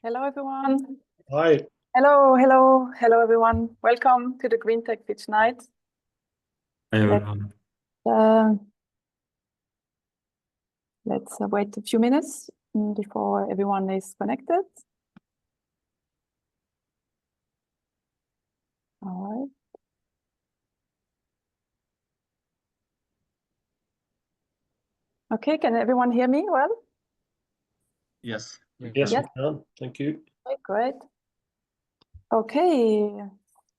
Hello, everyone. Hi. Hello, everyone. Welcome to the Green Tech Pitch Night. Hi, everyone. Let's wait a few minutes before everyone is connected. All right. Okay, can everyone hear me well? Yes. Yes, we can. Thank you. Okay, great. Okay,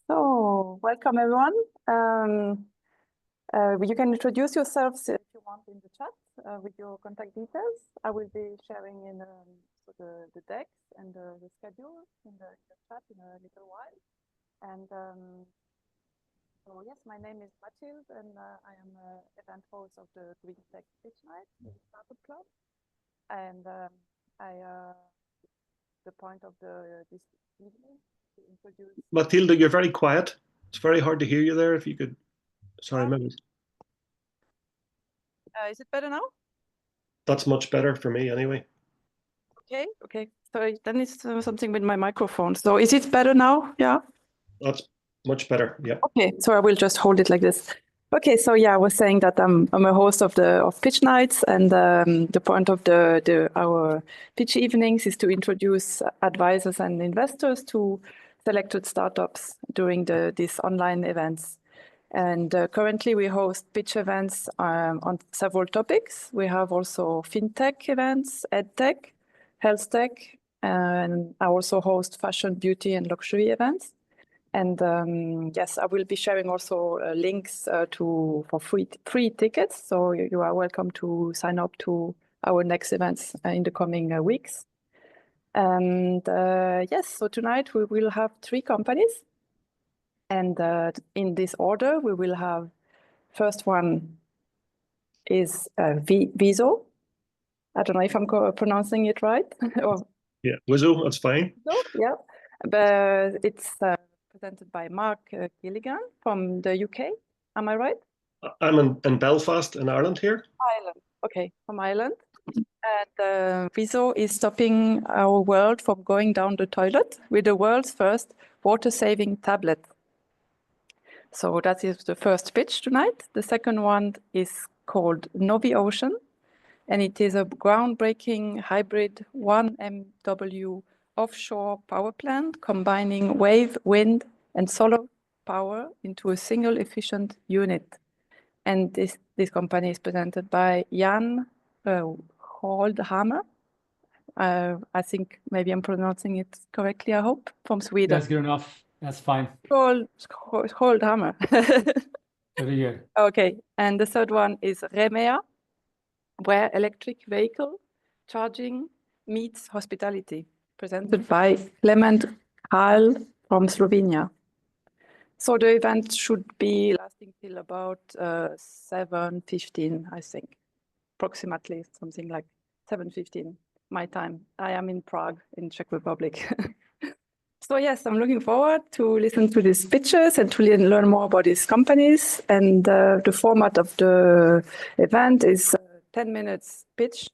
so welcome everyone. You can introduce yourselves if you want in the chat with your contact details. I will be sharing in the decks and the schedule in the chat in a little while. And so yes, my name is Mathilde, and I am event host of the Green Tech Pitch Night Startup Club. And the point of this evening to introduce. Mathilde, you're very quiet. It's very hard to hear you there. If you could, sorry, maybe. Is it better now? That's much better for me anyway. Okay. So then it's something with my microphone. So is it better now? Yeah. That's much better. Yeah. Okay, so I will just hold it like this. Okay, so yeah, I was saying that I'm a host of pitch nights, and the point of our pitch evenings is to introduce advisors and investors to selected startups during these online events. And currently we host pitch events on several topics. We have also fintech events, edtech, health tech, and I also host fashion, beauty, and luxury events. And yes, I will be sharing also links for free tickets. So you are welcome to sign up to our next events in the coming weeks. And yes, so tonight we will have 3 companies. And in this order, we will have, first one is Wizso. I don't know if I'm pronouncing it right. Yeah, Wizso, that's fine. Yeah, but it's presented by Mark Gilligan from the UK. Am I right? I'm in Belfast in Ireland here. Ireland. Okay, from Ireland. And Wizso is stopping our world from going down the toilet with the world's first water-saving tablet. So that is the first pitch tonight. The second one is called NoviOcean, and it is a groundbreaking hybrid 1 MW offshore power plant combining wave, wind, and solar power into a single efficient unit. And this company is presented by Jan Skjoldhammer. I think maybe I'm pronouncing it correctly, I hope, from Sweden. That's good enough. That's fine. Skjoldhammer. Very good. Okay, and the third one is Remea, where electric vehicle charging meets hospitality, presented by Klement Kralj from Slovenia. So the event should be lasting till about 7:15, I think, approximately something like 7:15 my time. I am in Prague, in Czech Republic. So yes, I'm looking forward to listen to these pitches and to learn more about these companies. And the format of the event is 10 minutes pitch,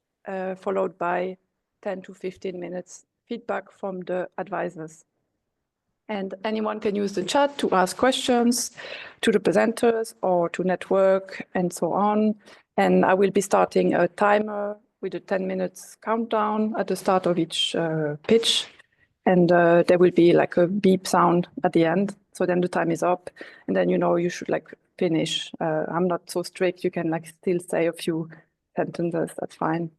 followed by 10 to 15 minutes feedback from the advisors. And anyone can use the chat to ask questions to the presenters or to network and so on. And I will be starting a timer with a 10 minutes countdown at the start of each pitch. And there will be like a beep sound at the end. So then the time is up. And then, you should like finish. I'm not so strict. You can like still say a few sentences. That's fine.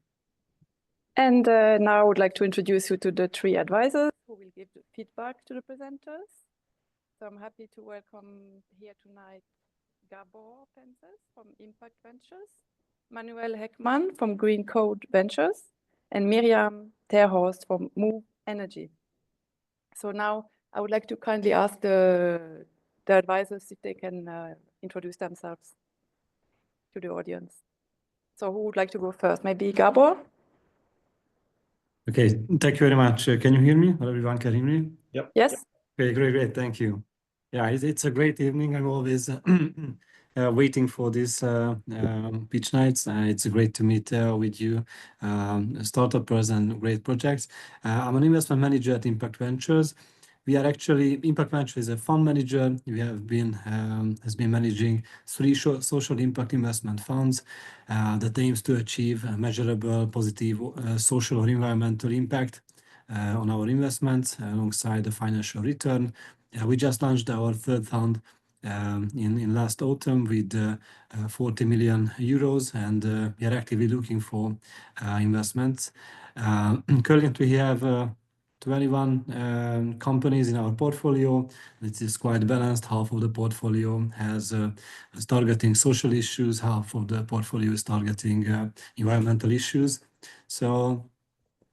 And now I would like to introduce you to the 3 advisors who will give the feedback to the presenters. So I'm happy to welcome here tonight Gábor Pénzes from Impact Ventures, Manuel Heckmann from Greencode Ventures, and Mirjam Terhorst from MW Energy. So now I would like to kindly ask the advisors if they can introduce themselves to the audience. So who would like to go first? Maybe Gábor? Okay, thank you very much. Can you hear me? Everyone can hear me? Yep. Yes. Okay, great. Thank you. Yeah, it's a great evening. I'm always waiting for this pitch nights. It's great to meet with you, startups and great projects. I'm an investment manager at Impact Ventures. We are actually, Impact Ventures is a fund manager. We have been has been managing 3 social impact investment funds that aims to achieve a measurable positive social or environmental impact on our investments alongside the financial return. We just launched our 3rd fund in last autumn with 40 million euros, and we are actively looking for investments. Currently, we have 21 companies in our portfolio. It is quite balanced. Half of the portfolio is targeting social issues, half of the portfolio is targeting environmental issues. So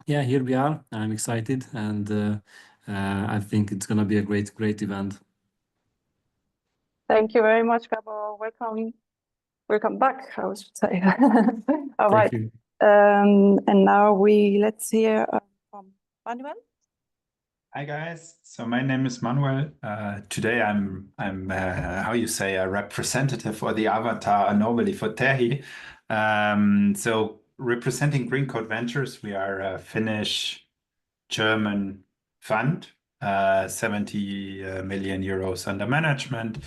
yeah, here we are. I'm excited, and I think it's going to be a great event. Thank you very much, Gábor. Welcome back, I should say. All right. Thank you. And now let's hear from Manuel. Hi guys, so my name is Manuel. Today I'm how you say, a representative or the avatar normally for Terhi. So representing Greencode Ventures, we are a Finnish-German fund, 70 million euros under management.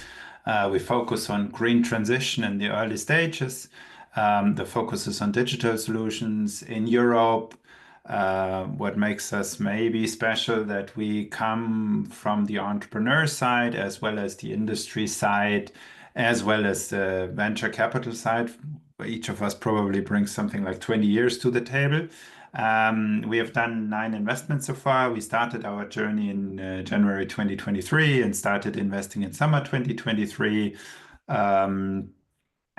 We focus on green transition in the early stages. The focus is on digital solutions in Europe. What makes us maybe special that we come from the entrepreneur side as well as the industry side, as well as the venture capital side. Each of us probably brings something like 20 years to the table. We have done 9 investments so far. We started our journey in January 2023 and started investing in summer 2023.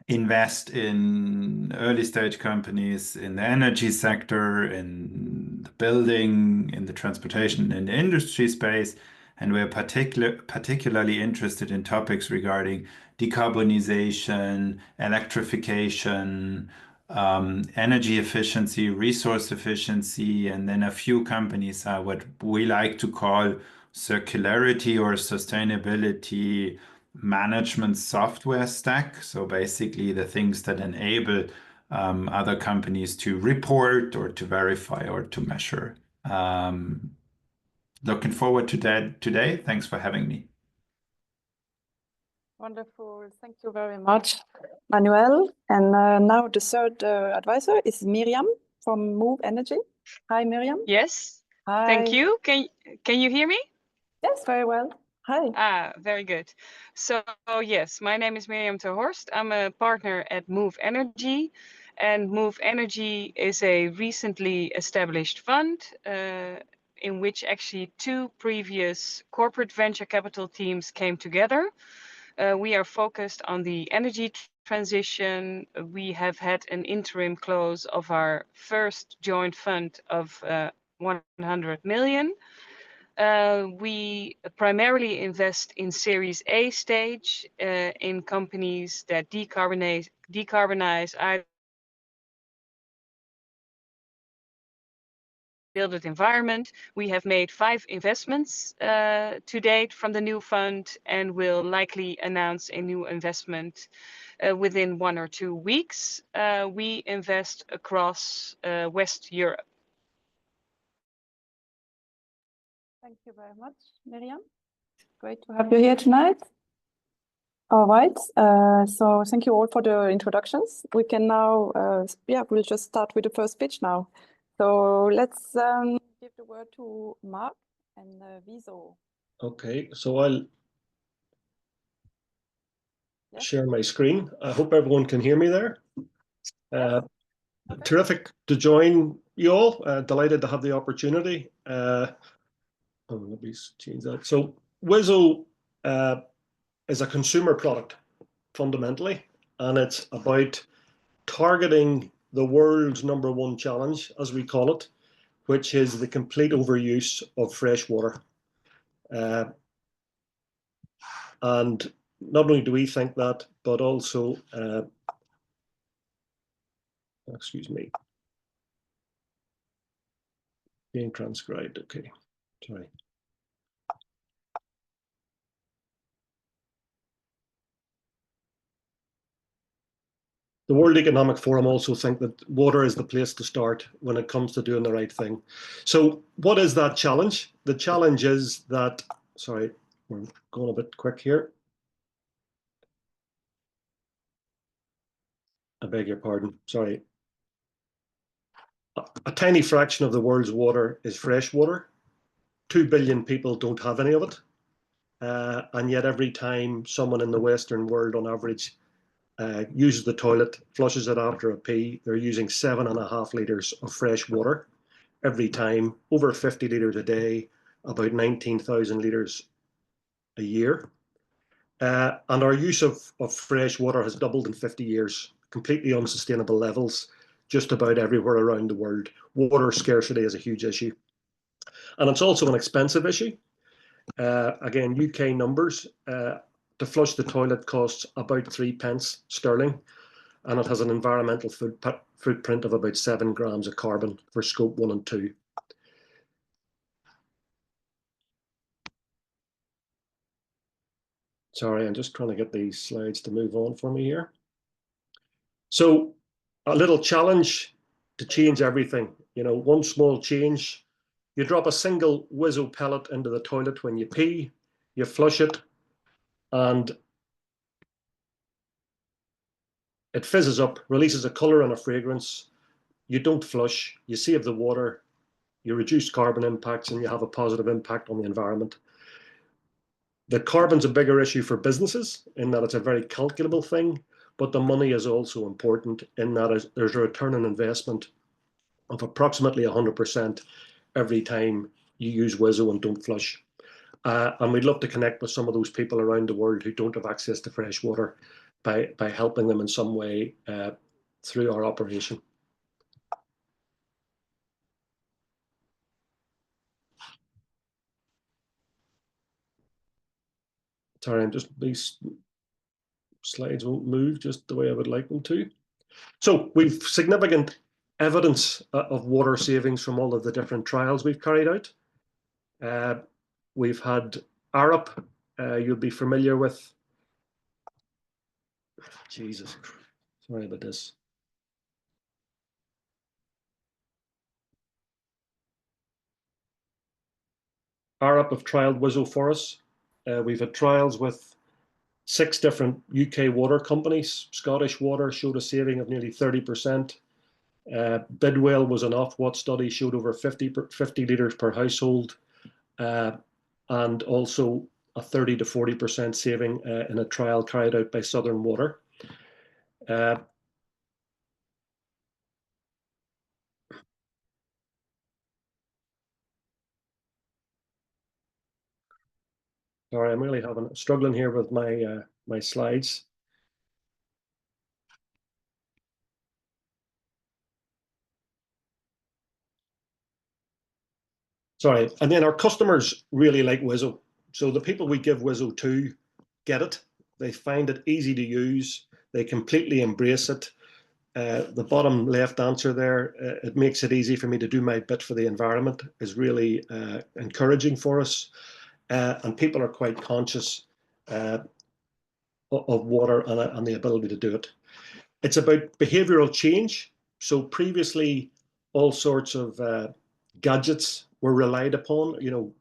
Invest in early stage companies in the energy sector, in the building, in the transportation, in the industry space. And we're particularly interested in topics regarding decarbonization, electrification, energy efficiency, resource efficiency, and then a few companies are what we like to call circularity or sustainability management software stack. So basically the things that enable other companies to report or to verify or to measure. Looking forward to that today. Thanks for having me. Wonderful. Thank you very much, Manuel. And now the 3rd advisor is Mirjam from MW Energy. Hi, Mirjam. Yes. Hi. Thank you. Can you hear me? Yes, very well. Hi. Very good. So yes, my name is Mirjam Terhorst. I'm a partner at MW Energy, and MW Energy is a recently established fund in which actually 2 previous corporate venture capital teams came together. We are focused on the energy transition. We have had an interim close of our first joint fund of 100 million. We primarily invest in Series A stage in companies that decarbonize either built environment. We have made 5 investments to date from the new fund and will likely announce a new investment within 1 or 2 weeks. We invest across West Europe. Thank you very much, Mirjam. Great to have you here tonight. All right. So thank you all for the introductions. We can now, we'll just start with the first pitch now. So let's give the word to Mark and Wizso. Okay, so I'll share my screen. I hope everyone can hear me there. Okay. Terrific to join you all. Delighted to have the opportunity. Let me change that. So Wizso is a consumer product fundamentally, and it's about targeting the world's #1 challenge, as we call it, which is the complete overuse of fresh water. And not only do we think that, but also, excuse me, being transcribed. Okay, sorry. the World Economic Forum also think that water is the place to start when it comes to doing the right thing. So what is that challenge? The challenge is that, sorry, we're going a bit quick here. I beg your pardon, sorry. A tiny fraction of the world's water is fresh water. 2 billion people don't have any of it. And yet every time someone in the Western world on average uses the toilet, flushes it after a pee, they're using 7.5 litres of fresh water every time, over 50 litres a day, about 19,000 litres a year. And our use of fresh water has doubled in 50 years, completely unsustainable levels, just about everywhere around the world. Water scarcity is a huge issue. And it's also an expensive issue. Again, UK numbers, to flush the toilet costs about 3p sterling, and it has an environmental footprint of about 7 grams of carbon for scope 1 and 2. Sorry, I'm just trying to get these slides to move on for me here. So a little challenge to change everything. You know, one small change. You drop a single Wizso pellet into the toilet when you pee, you flush it, and it fizzes up, releases a color and a fragrance. You don't flush, you save the water, you reduce carbon impacts, and you have a positive impact on the environment. The carbon's a bigger issue for businesses in that it's a very calculable thing, but the money is also important in that there's a return on investment of approximately 100% every time you use Wizso and don't flush. And we'd love to connect with some of those people around the world who don't have access to fresh water by helping them in some way through our operation. Sorry, these slides won't move just the way I would like them to. So we've significant evidence of water savings from all of the different trials we've carried out. We've had Arup, you'll be familiar with. Jesus, sorry about this. Arup have trialed Wizso for us. We've had trials with 6 different UK water companies. Scottish Water showed a saving of nearly 30%. Bidwell was an Ofwat study, showed over 50 litres per household, and also a 30 to 40% saving in a trial carried out by Southern Water. Sorry, I'm really struggling here with my slides. Sorry, and then our customers really like Wizso. So the people we give Wizso to get it. They find it easy to use. They completely embrace it. The bottom left answer there, it makes it easy for me to do my bit for the environment, is really encouraging for us. And people are quite conscious of water and the ability to do it. It's about behavioral change. So previously, all sorts of gadgets were relied upon, you know,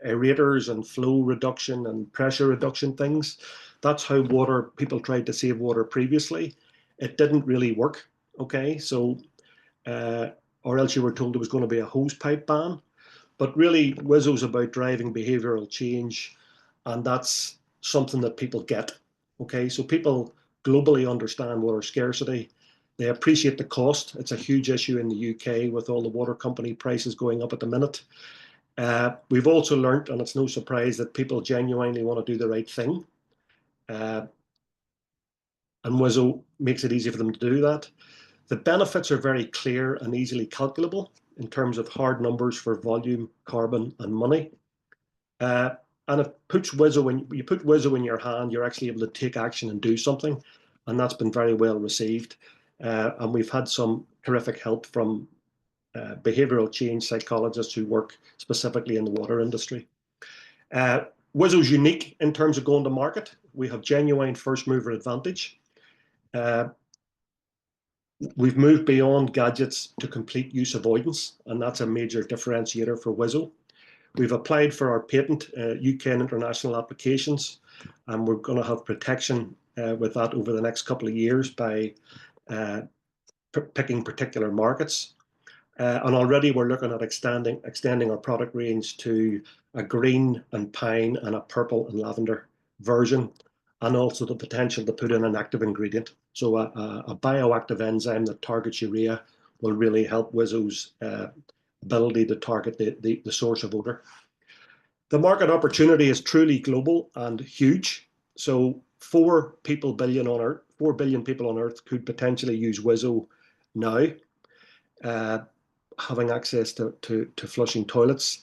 aerators and flow reduction and pressure reduction things. That's how people tried to save water previously. It didn't really work, okay? So, or else you were told there was going to be a hose pipe ban. But really, Wizso's about driving behavioral change, and that's something that people get, okay? So people globally understand water scarcity. They appreciate the cost. It's a huge issue in the UK with all the water company prices going up at the minute. We've also learned, and it's no surprise, that people genuinely want to do the right thing. And Wizso makes it easy for them to do that. The benefits are very clear and easily calculable in terms of hard numbers for volume, carbon, and money. And it puts Wizso, when you put Wizso in your hand, you're actually able to take action and do something. And that's been very well received. And we've had some terrific help from behavioral change psychologists who work specifically in the water industry. Wizso's unique in terms of going to market. We have genuine first mover advantage. We've moved beyond gadgets to complete use avoidance, and that's a major differentiator for Wizso. We've applied for our patent, UK and international applications, and we're going to have protection with that over the next couple of years by picking particular markets. And already we're looking at extending our product range to a green and pine and a purple and lavender version, and also the potential to put in an active ingredient. So a bioactive enzyme that targets urea will really help Wizso's ability to target the source of odor. The market opportunity is truly global and huge. So 4 billion people on Earth could potentially use Wizso now, having access to flushing toilets.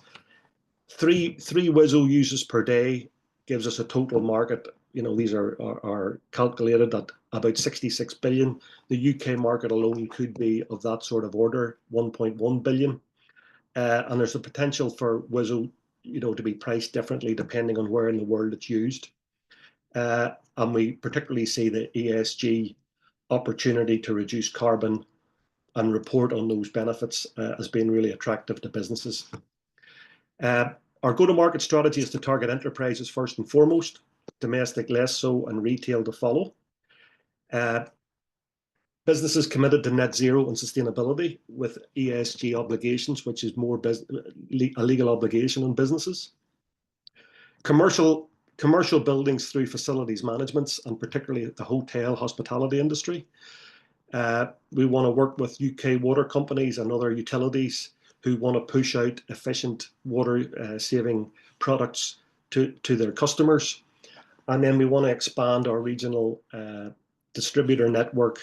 Three Wizso uses per day gives us a total market. These are calculated at about 66 billion. The UK market alone could be of that sort of order, 1.1 billion. And there's a potential for Wizso, to be priced differently depending on where in the world it's used. And we particularly see the ESG opportunity to reduce carbon and report on those benefits as being really attractive to businesses. Our go-to-market strategy is to target enterprises first and foremost, domestic less so, and retail to follow. Businesses committed to net zero and sustainability with ESG obligations, which is more a legal obligation on businesses. Commercial buildings through facilities managements, and particularly the hotel hospitality industry. We want to work with UK water companies and other utilities who want to push out efficient water saving products to their customers. And then we want to expand our regional distributor network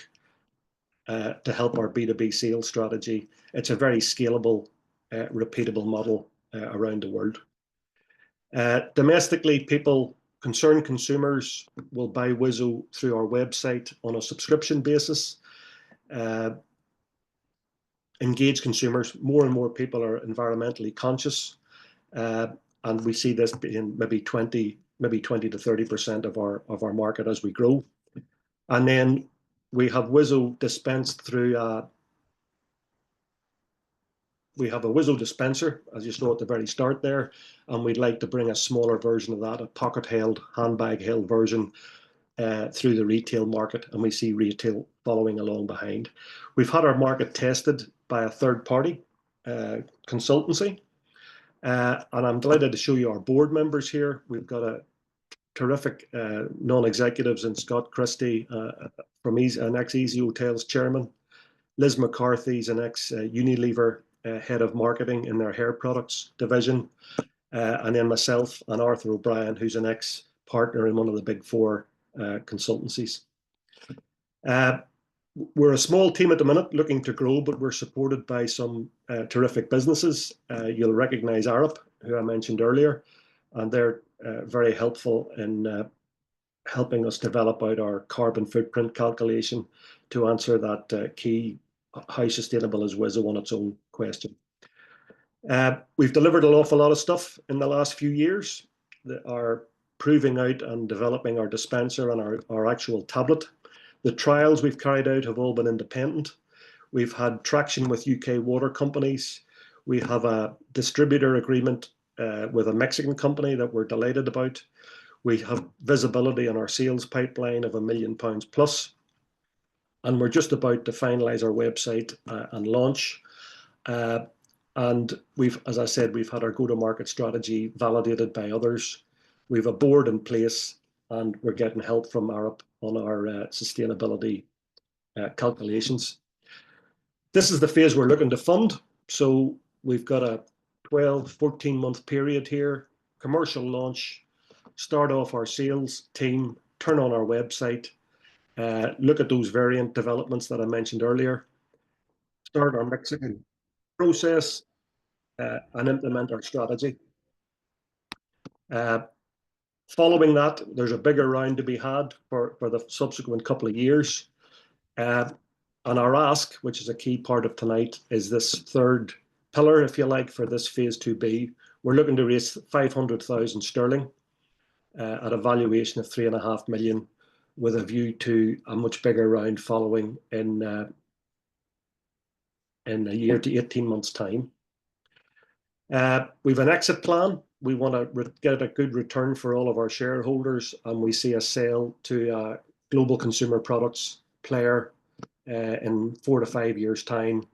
to help our B2B sales strategy. It's a very scalable, repeatable model around the world. Domestically, concerned consumers will buy Wizso through our website on a subscription basis. Engaged consumers, more and more people are environmentally conscious, and we see this being maybe 20 to 30% of our market as we grow. And then we have Wizso dispensed through we have a Wizso dispenser, as you saw at the very start there, and we'd like to bring a smaller version of that, a pocket-held, handbag-held version through the retail market, and we see retail following along behind. We've had our market tested by a third-party consultancy, and I'm delighted to show you our board members here. We've got a terrific non-executives in Scott Christie, from an ex-Easy Hotels chairman. Liz McCarthy's an ex-Unilever head of marketing in their hair products division, and then myself and Arthur O'Brien, who's an ex-partner in one of the big 4 consultancies. We're a small team at the minute looking to grow, but we're supported by some terrific businesses. You'll recognize Arup, who I mentioned earlier, and they're very helpful in helping us develop out our carbon footprint calculation to answer that key, how sustainable is Wizso on its own question. We've delivered an awful lot of stuff in the last few years that are proving out and developing our dispenser and our actual tablet. The trials we've carried out have all been independent. We've had traction with UK water companies. We have a distributor agreement with a Mexican company that we're delighted about. We have visibility on our sales pipeline of £1 million plus. And we're just about to finalize our website and launch. And as I said, we've had our go-to-market strategy validated by others. We have a board in place, and we're getting help from Arup on our sustainability calculations. This is the phase we're looking to fund. So we've got a 14-month period here, commercial launch, start off our sales team, turn on our website, look at those variant developments that I mentioned earlier, start our Mexican process, and implement our strategy. Following that, there's a bigger round to be had for the subsequent couple of years. And our ask, which is a key part of tonight, is this third pillar, if you like, for this phase 2B. We're looking to raise 500,000 sterling at a valuation of 3.5 million, with a view to a much bigger round following in in a year to 18 months' time. We've an exit plan. We want to get a good return for all of our shareholders, and we see a sale to a global consumer products player in 4 to 5 years' time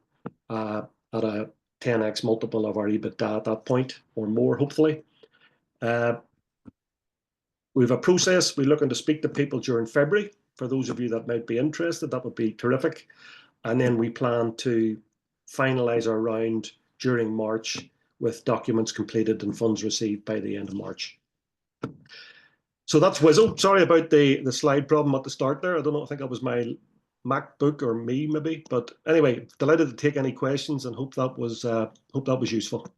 at a 10x multiple of our EBITDA at that point, or more, hopefully. We have a process. We're looking to speak to people during February. For those of you that might be interested, that would be terrific. And then we plan to finalize our round during March with documents completed and funds received by the end of March. So that's Wizso. Sorry about the slide problem at the start there. I don't know, I think that was my MacBook or me maybe, but anyway, delighted to take any questions and hope that was useful.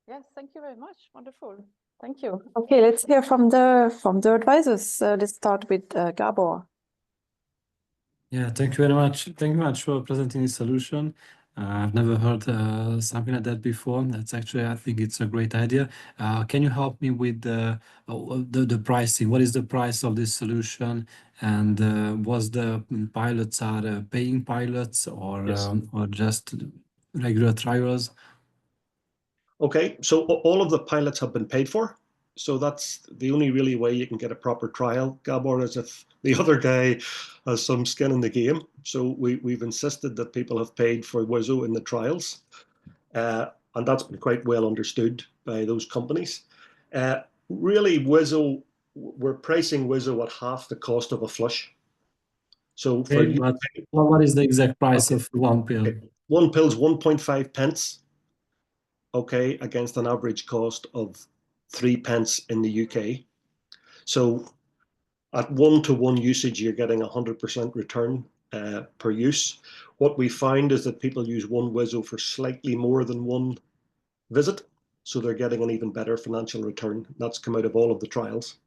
Yes, thank you very much. Wonderful. Thank you. Okay, let's hear from the advisors. Let's start with Gábor. Yeah, thank you very much. Thank you very much for presenting this solution. I've never heard something like that before. That's actually, I think it's a great idea. Can you help me with the pricing? What is the price of this solution? And was the pilots are paying pilots or Yes. or just regular trials? Okay, so all of the pilots have been paid for. So that's the only really way you can get a proper trial, Gábor, is if the other guy has some skin in the game. So we've insisted that people have paid for Wizso in the trials. And that's been quite well understood by those companies. Really, Wizso, we're pricing Wizso at half the cost of a flush. So for Okay, you, but what is the exact price of one pill? one pill's 1.5 pence. Okay, against an average cost of 3 pence in the UK. So at 1-to-1 usage, you're getting 100% return per use. What we find is that people use one Wizso for slightly more than one visit, so they're getting an even better financial return. That's come out of all of the trials.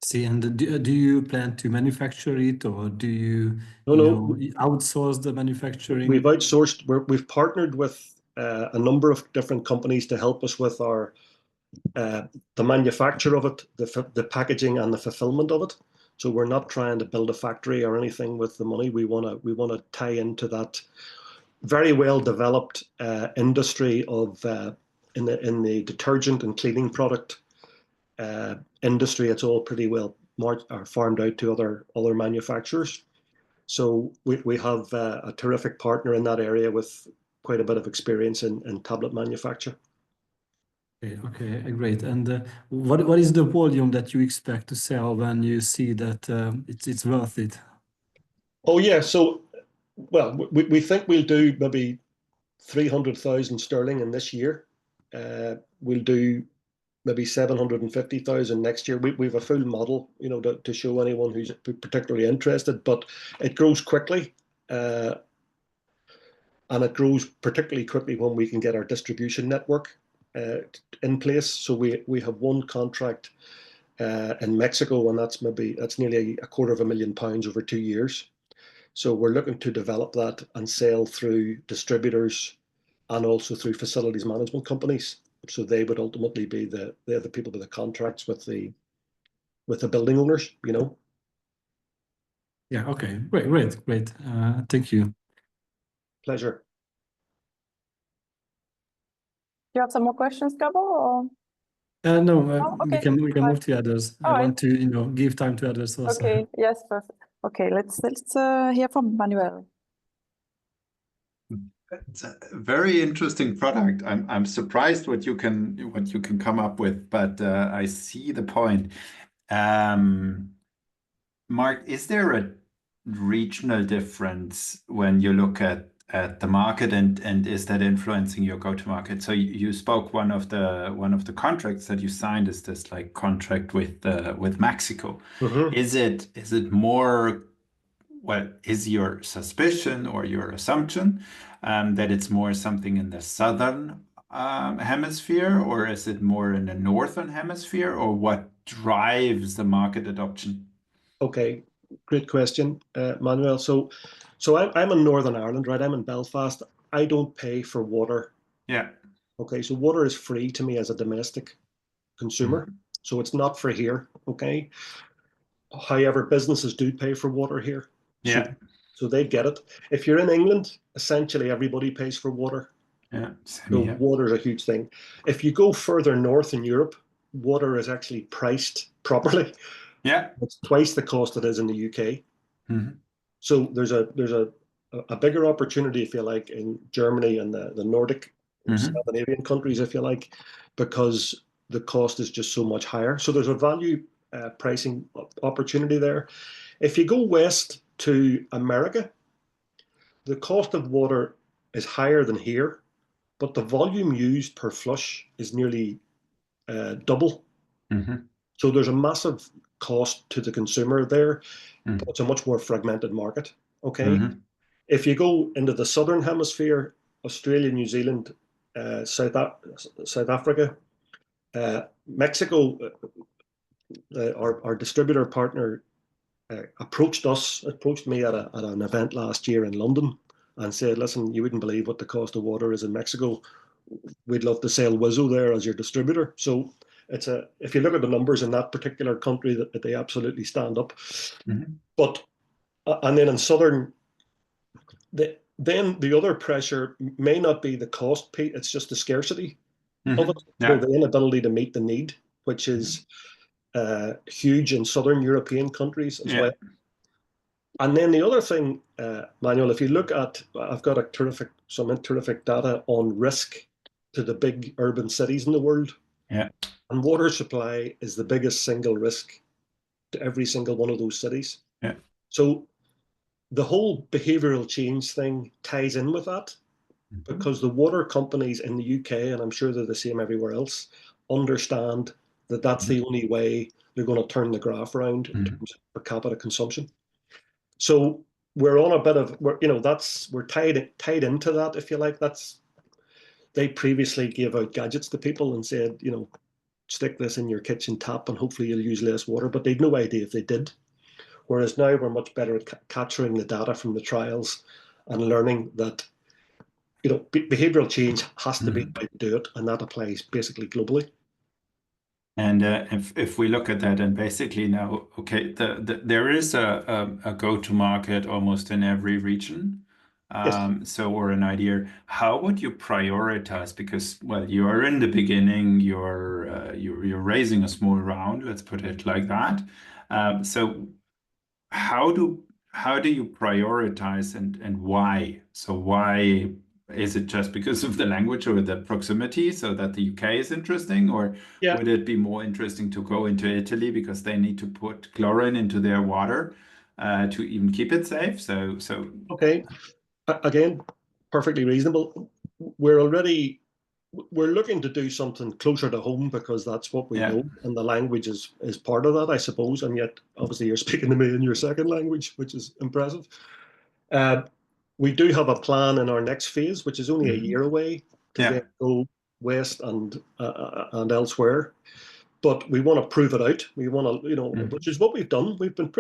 See, and do you plan to manufacture it, or do you, No. outsource the manufacturing? We've outsourced. We've partnered with a number of different companies to help us with our the manufacture of it, the packaging and the fulfillment of it. So we're not trying to build a factory or anything with the money. We want to tie into that very well developed industry of in the detergent and cleaning product industry. It's all pretty well farmed out to other manufacturers. So we have a terrific partner in that area with quite a bit of experience in tablet manufacture. Okay, great. And what is the volume that you expect to sell when you see that it's worth it? Oh yeah, so well, we think we'll do maybe 300,000 sterling in this year. We'll do maybe 750,000 next year. We have a full model, to show anyone who's particularly interested, but it grows quickly. And it grows particularly quickly when we can get our distribution network in place. So we have one contract in Mexico, and that's nearly £250,000 over 2 years. So we're looking to develop that and sell through distributors and also through facilities management companies. So they would ultimately be they're the people with the contracts with the building owners, Yeah, okay, great. Thank you. Pleasure. Do you have some more questions, Gábor? Or? No, Okay. we can move to others. All I want to give time to others also. Okay, yes, perfect. Okay, let's hear from Manuel. It's a very interesting product. I'm surprised what you can come up with, but I see the point. Mark, is there a regional difference when you look at the market, and is that influencing your go-to-market? So you spoke one of the contracts that you signed is this like contract with Mexico. Mm-hmm. Is it more? Well, is your suspicion or your assumption that it's more something in the southern hemisphere, or is it more in the northern hemisphere, or what drives the market adoption? Okay, great question, Manuel. So I'm in Northern Ireland, right? I'm in Belfast. I don't pay for water. Yeah. Okay, so water is free to me as a domestic consumer. So it's not for here, okay? However, businesses do pay for water here. Yeah. So they get it. If you're in England, essentially everybody pays for water. Yeah. Same So here. water is a huge thing. If you go further north in Europe, water is actually priced properly. Yeah. It's twice the cost it is in the UK. Mhm. So there's a bigger opportunity, if you like, in Germany and the Nordic Scandinavian countries, if you like, because the cost is just so much higher. So there's a value pricing opportunity there. If you go west to America, the cost of water is higher than here, but the volume used per flush is nearly double. So there's a massive cost to the consumer there, but it's a much more fragmented market. Okay. If you go into the southern hemisphere, Australia, New Zealand, South Africa, Mexico, our distributor partner approached me at an event last year in London and said, listen, you wouldn't believe what the cost of water is in Mexico. We'd love to sell Wizso there as your distributor. So if you look at the numbers in that particular country, that they absolutely stand up. But and then in southern, then the other pressure may not be the cost, Pete, it's just the scarcity of it. So the inability to meet the need, which is huge in southern European countries as well. And then the other thing, Manuel, if you look at, I've got some terrific data on risk to the big urban cities in the world. Yeah. And water supply is the biggest single risk to every single one of those cities. Yeah. So the whole behavioral change thing ties in with that, because the water companies in the UK, and I'm sure they're the same everywhere else, understand that that's the only way they're going to turn the graph around in terms of per capita consumption. So we're on a bit of, we're tied into that, if you like. They previously gave out gadgets to people and said, stick this in your kitchen tap and hopefully you'll use less water, but they'd no idea if they did. Whereas now we're much better at capturing the data from the trials and learning that, behavioral change has to be the way to do it, and that applies basically globally. And if we look at that, and basically now, okay, there is a go-to-market almost in every region. So, or an idea, how would you prioritize? Because, well, you are in the beginning, you're raising a small round, let's put it like that. So how do you prioritize and why? So why is it just because of the language or the proximity, so that the UK is interesting, or would it be more interesting to go into Italy because they need to put chlorine into their water to even keep it safe? So okay, again, perfectly reasonable. We're looking to do something closer to home because that's what we know, and the language is part of that, I suppose. And yet, obviously, you're speaking to me in your second language, which is impressive. We do have a plan in our next phase, which is only a year away, to then go west and elsewhere. But we want to prove it out. We want to, which is what we've done. We've been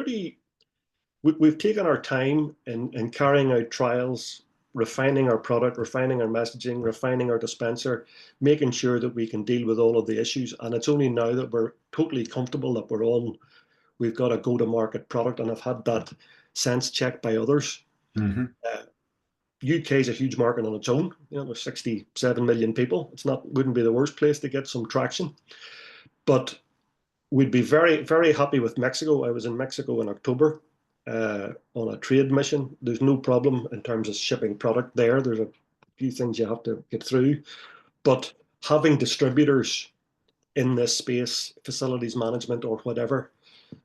we've taken our time in carrying out trials, refining our product, refining our messaging, refining our dispenser, making sure that we can deal with all of the issues. And it's only now that we're totally comfortable that we've got a go-to-market product, and I've had that sense checked by others. UK is a huge market on its own. There's 67 million people. Wouldn't be the worst place to get some traction. But we'd be very, very happy with Mexico. I was in Mexico in October on a trade mission. There's no problem in terms of shipping product there. There's a few things you have to get through. But having distributors in this space, facilities management or whatever,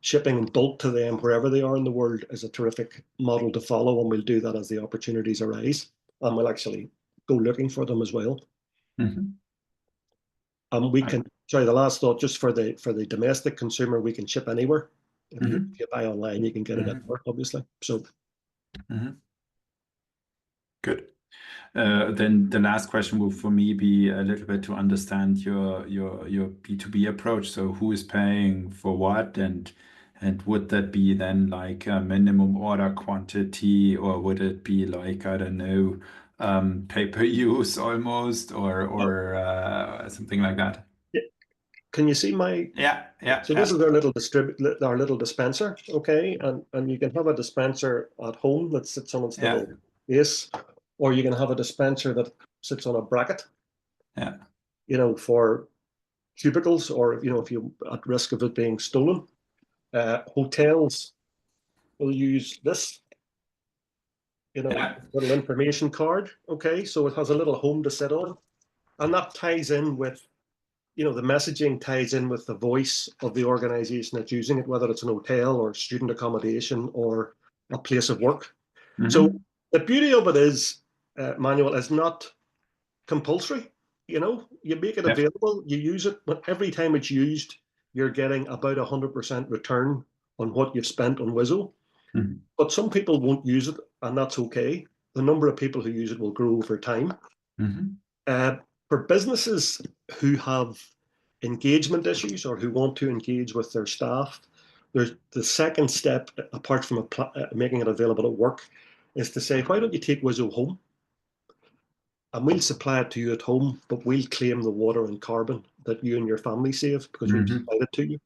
shipping in bulk to them wherever they are in the world is a terrific model to follow, and we'll do that as the opportunities arise, and we'll actually go looking for them as well. We can, sorry, the last thought, just for the domestic consumer, we can ship anywhere. If you buy online, you can get it anywhere, obviously. So good. Then the last question will for me be a little bit to understand your B2B approach. So who is paying for what, and would that be then like a minimum order quantity, or would it be like, I don't know, pay per use almost, or something like that? can you see my? Yeah. So this is our little dispenser, okay, and you can have a dispenser at home that sits on its little base, or you can have a dispenser that sits on a bracket. Yeah. You know, for cubicles, or you know, if you're at risk of it being stolen. Hotels will use this, you know, little information card. Okay, so it has a little home to sit on, and that ties in with, you know, the messaging ties in with the voice of the organization that's using it, whether it's an hotel or student accommodation or a place of work. So the beauty of it is, Manuel, is not compulsory. You know, you make it available, you use it, but every time it's used, you're getting about 100% return on what you've spent on Wizso. But some people won't use it, and that's okay. The number of people who use it will grow over time. For businesses who have engagement issues or who want to engage with their staff, there's the second step, apart from making it available at work, is to say, why don't you take Wizso home? And we'll supply it to you at home, but we'll claim the water and carbon that you and your family save because we've supplied it to you.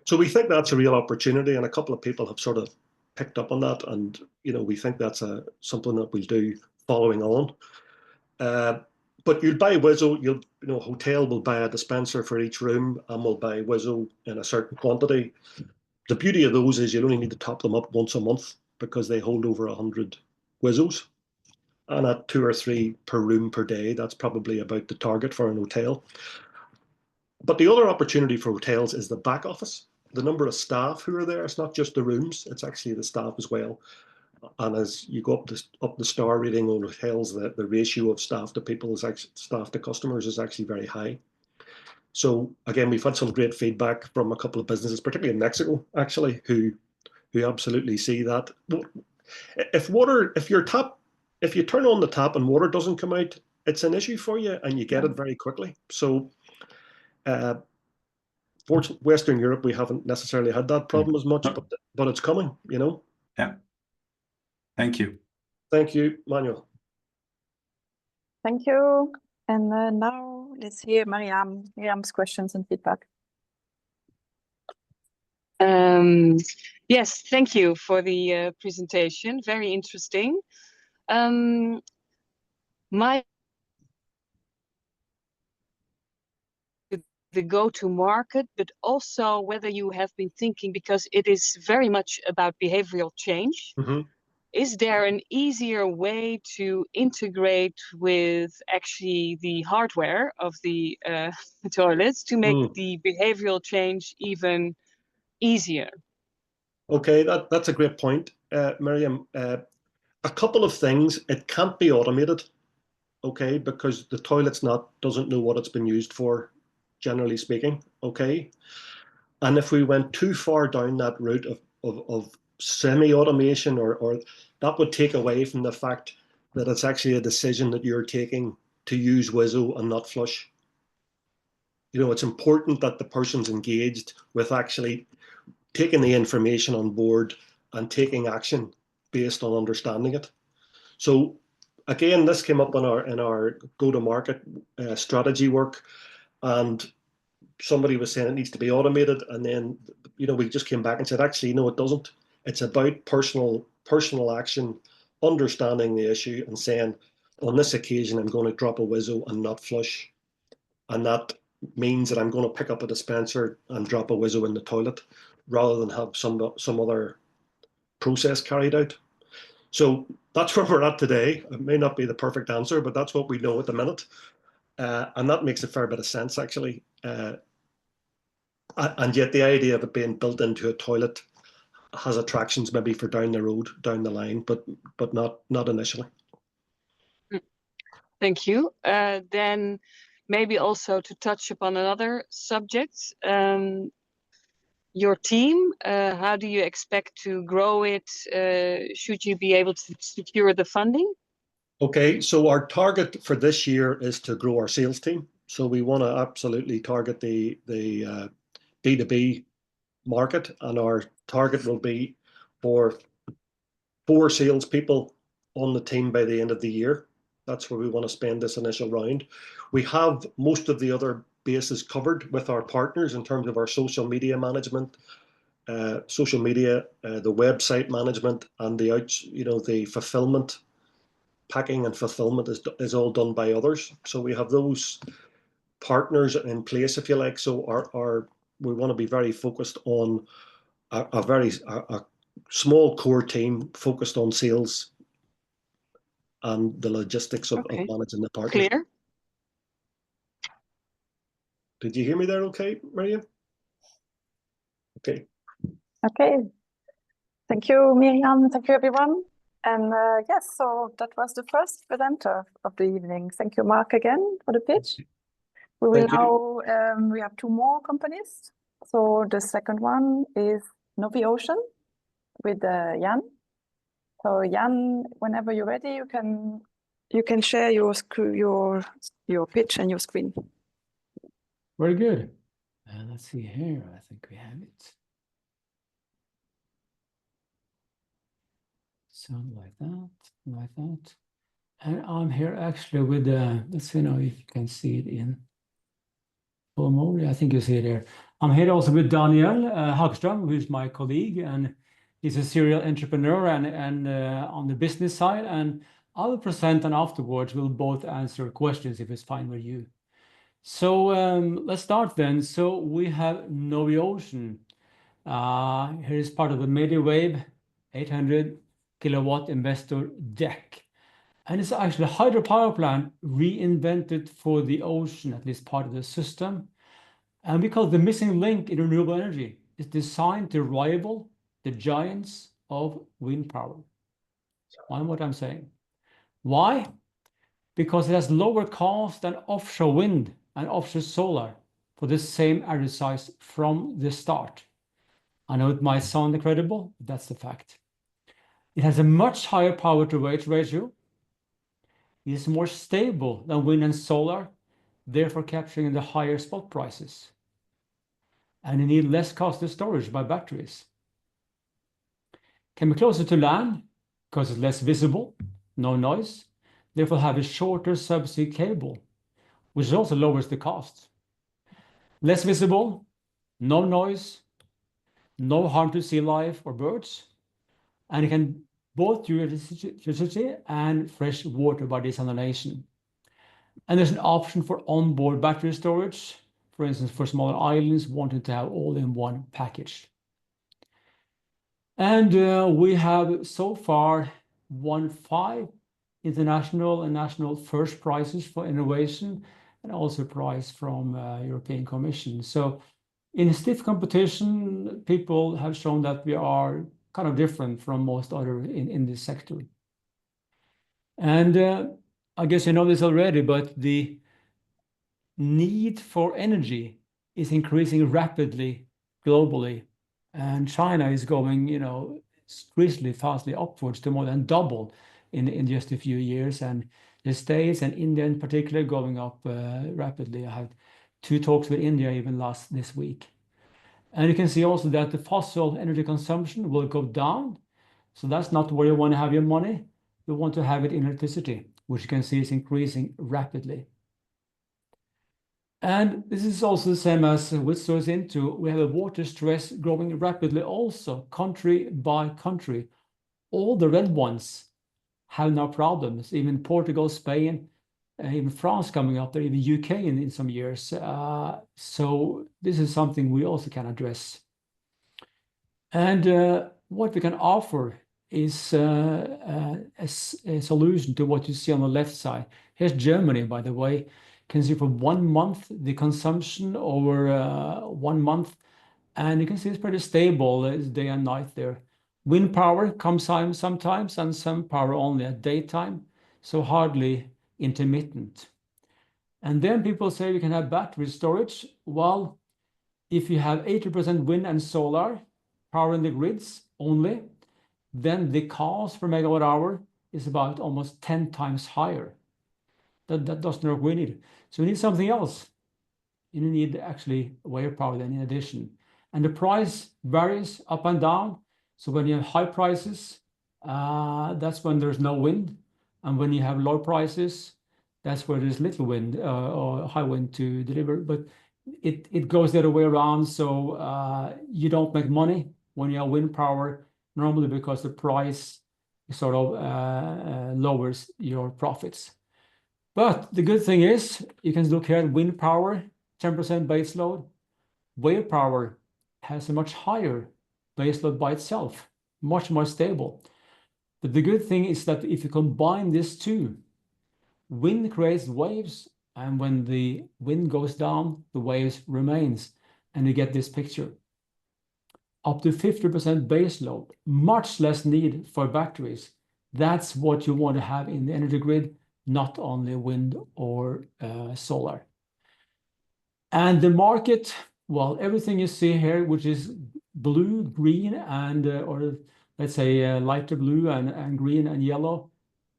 So we think that's a real opportunity, and a couple of people have sort of picked up on that, and you know, we think that's something that we'll do following on. But you'll buy Wizso, you know, hotel will buy a dispenser for each room, and we'll buy Wizso in a certain quantity. The beauty of those is you only need to top them up once a month because they hold over 100 Wizsos. And at 2 or 3 per room per day, that's probably about the target for an hotel. But the other opportunity for hotels is the back office. The number of staff who are there, it's not just the rooms, it's actually the staff as well. And as you go up the star rating on hotels, the ratio of staff to people is actually, staff to customers is actually very high. So again, we've had some great feedback from a couple of businesses, particularly in Mexico, actually, who absolutely see that. If you turn on the tap and water doesn't come out, it's an issue for you, and you get it very quickly. So, for Western Europe, we haven't necessarily had that problem as much, but it's coming, you know. Yeah. Thank you. Thank you, Manuel. Thank you. And now let's hear Mirjam's questions and feedback. Yes, thank you for the presentation. Very interesting. The go-to-market, but also whether you have been thinking, because it is very much about behavioral change. Is there an easier way to integrate with actually the hardware of the toilets to make the behavioral change even easier? Okay, that's a great point, Mirjam. A couple of things. It can't be automated, okay, because the toilet's doesn't know what it's been used for, generally speaking, okay. And if we went too far down that route of semi-automation, or that would take away from the fact that it's actually a decision that you're taking to use Wizso and not flush. You know, it's important that the person's engaged with actually taking the information on board and taking action based on understanding it. So again, this came up in our go-to-market strategy work, and somebody was saying it needs to be automated, and then, you know, we just came back and said, actually, no, it doesn't. It's about personal action, understanding the issue and saying, on this occasion, I'm going to drop a Wizso and not flush. And that means that I'm going to pick up a dispenser and drop a Wizso in the toilet rather than have some other process carried out. So that's where we're at today. It may not be the perfect answer, but that's what we know at the minute. And that makes a fair bit of sense, actually. And yet the idea of it being built into a toilet has attractions maybe for down the road, down the line, but not initially. Thank you. Then maybe also to touch upon another subject, your team, how do you expect to grow it? Should you be able to secure the funding? Okay, so our target for this year is to grow our sales team. So we want to absolutely target the B2B market, and our target will be for 4 salespeople on the team by the end of the year. That's where we want to spend this initial round. We have most of the other bases covered with our partners in terms of our social media management, the website management, and the fulfillment, packing and fulfillment is all done by others. So we have those partners in place, if you like. So we want to be very focused on a small core team focused on sales and the logistics of managing the partners. Clear. Did you hear me there okay, Mirjam? Okay. Okay. Thank you, Mirjam. Thank you, everyone. And yes, so that was the first presenter of the evening. Thank you, Mark, again for the pitch. We will now, we have two more companies. So the second one is NoviOcean with Jan. So Jan, whenever you're ready, you can share your pitch and your screen. Very good. Let's see here. I think we have it. Sound like that, like that. And I'm here actually with, let's see now if you can see it in full mode. I think you see it here. I'm here also with Daniel Hagström, who's my colleague, and he's a serial entrepreneur and on the business side. And I will present, and afterwards we'll both answer questions if it's fine with you. So let's start then. So we have NoviOcean. Here is part of the MediWave 800 kilowatt investor deck. And it's actually a hydropower plant reinvented for the ocean, at least part of the system. And we call it the missing link in renewable energy. It's designed to rival the giants of wind power. Mind what I'm saying. Why? Because it has lower cost than offshore wind and offshore solar for the same area size from the start. I know it might sound incredible, but that's the fact. It has a much higher power to weight ratio. It is more stable than wind and solar, therefore capturing the higher spot prices. And you need less costly storage by batteries. Can be closer to land because it's less visible, no noise, therefore have a shorter subsea cable, which also lowers the cost. Less visible, no noise, no harm to sea life or birds, and it can both use electricity and fresh water by desalination. And there's an option for onboard battery storage, for instance, for smaller islands wanting to have all in one package. And we have so far won 5 international and national first prizes for innovation, and also a prize from European Commission. So in stiff competition, people have shown that we are kind of different from most other in this sector. And I guess you know this already, but the need for energy is increasing rapidly globally. And China is going, increasingly fastly upwards to more than double in just a few years. And the States and India in particular going up rapidly. I had 2 talks with India even this week. And you can see also that the fossil energy consumption will go down. So that's not where you want to have your money. You want to have it in electricity, which you can see is increasing rapidly. And this is also the same as Wizso is into. We have a water stress growing rapidly also, country by country. All the red ones have now problems, even Portugal, Spain, even France coming up there, even UK in some years. So this is something we also can address. And what we can offer is a solution to what you see on the left side. Here's Germany, by the way. You can see for 1 month, the consumption over 1 month. And you can see it's pretty stable. It's day and night there. Wind power comes time sometimes, and some power only at daytime. So hardly intermittent. And then people say we can have battery storage. Well, if you have 80% wind and solar power in the grids only, then the cost per megawatt hour is about almost 10 times higher. That doesn't work we need. So we need something else. You need actually wave power then in addition. And the price varies up and down. So when you have high prices, that's when there's no wind. And when you have low prices, That's where there's little wind or high wind to deliver, but it goes the other way around. So you don't make money when you have wind power, normally because the price sort of lowers your profits. But the good thing is, you can look here at wind power, 10% base load. Wave power has a much higher base load by itself, much more stable. But the good thing is that if you combine these two, wind creates waves, and when the wind goes down, the waves remains, and you get this picture. Up to 50% base load, much less need for batteries. That's what you want to have in the energy grid, not only wind or solar. And the market, well, everything you see here, which is blue, green, and or let's say lighter blue and green and yellow,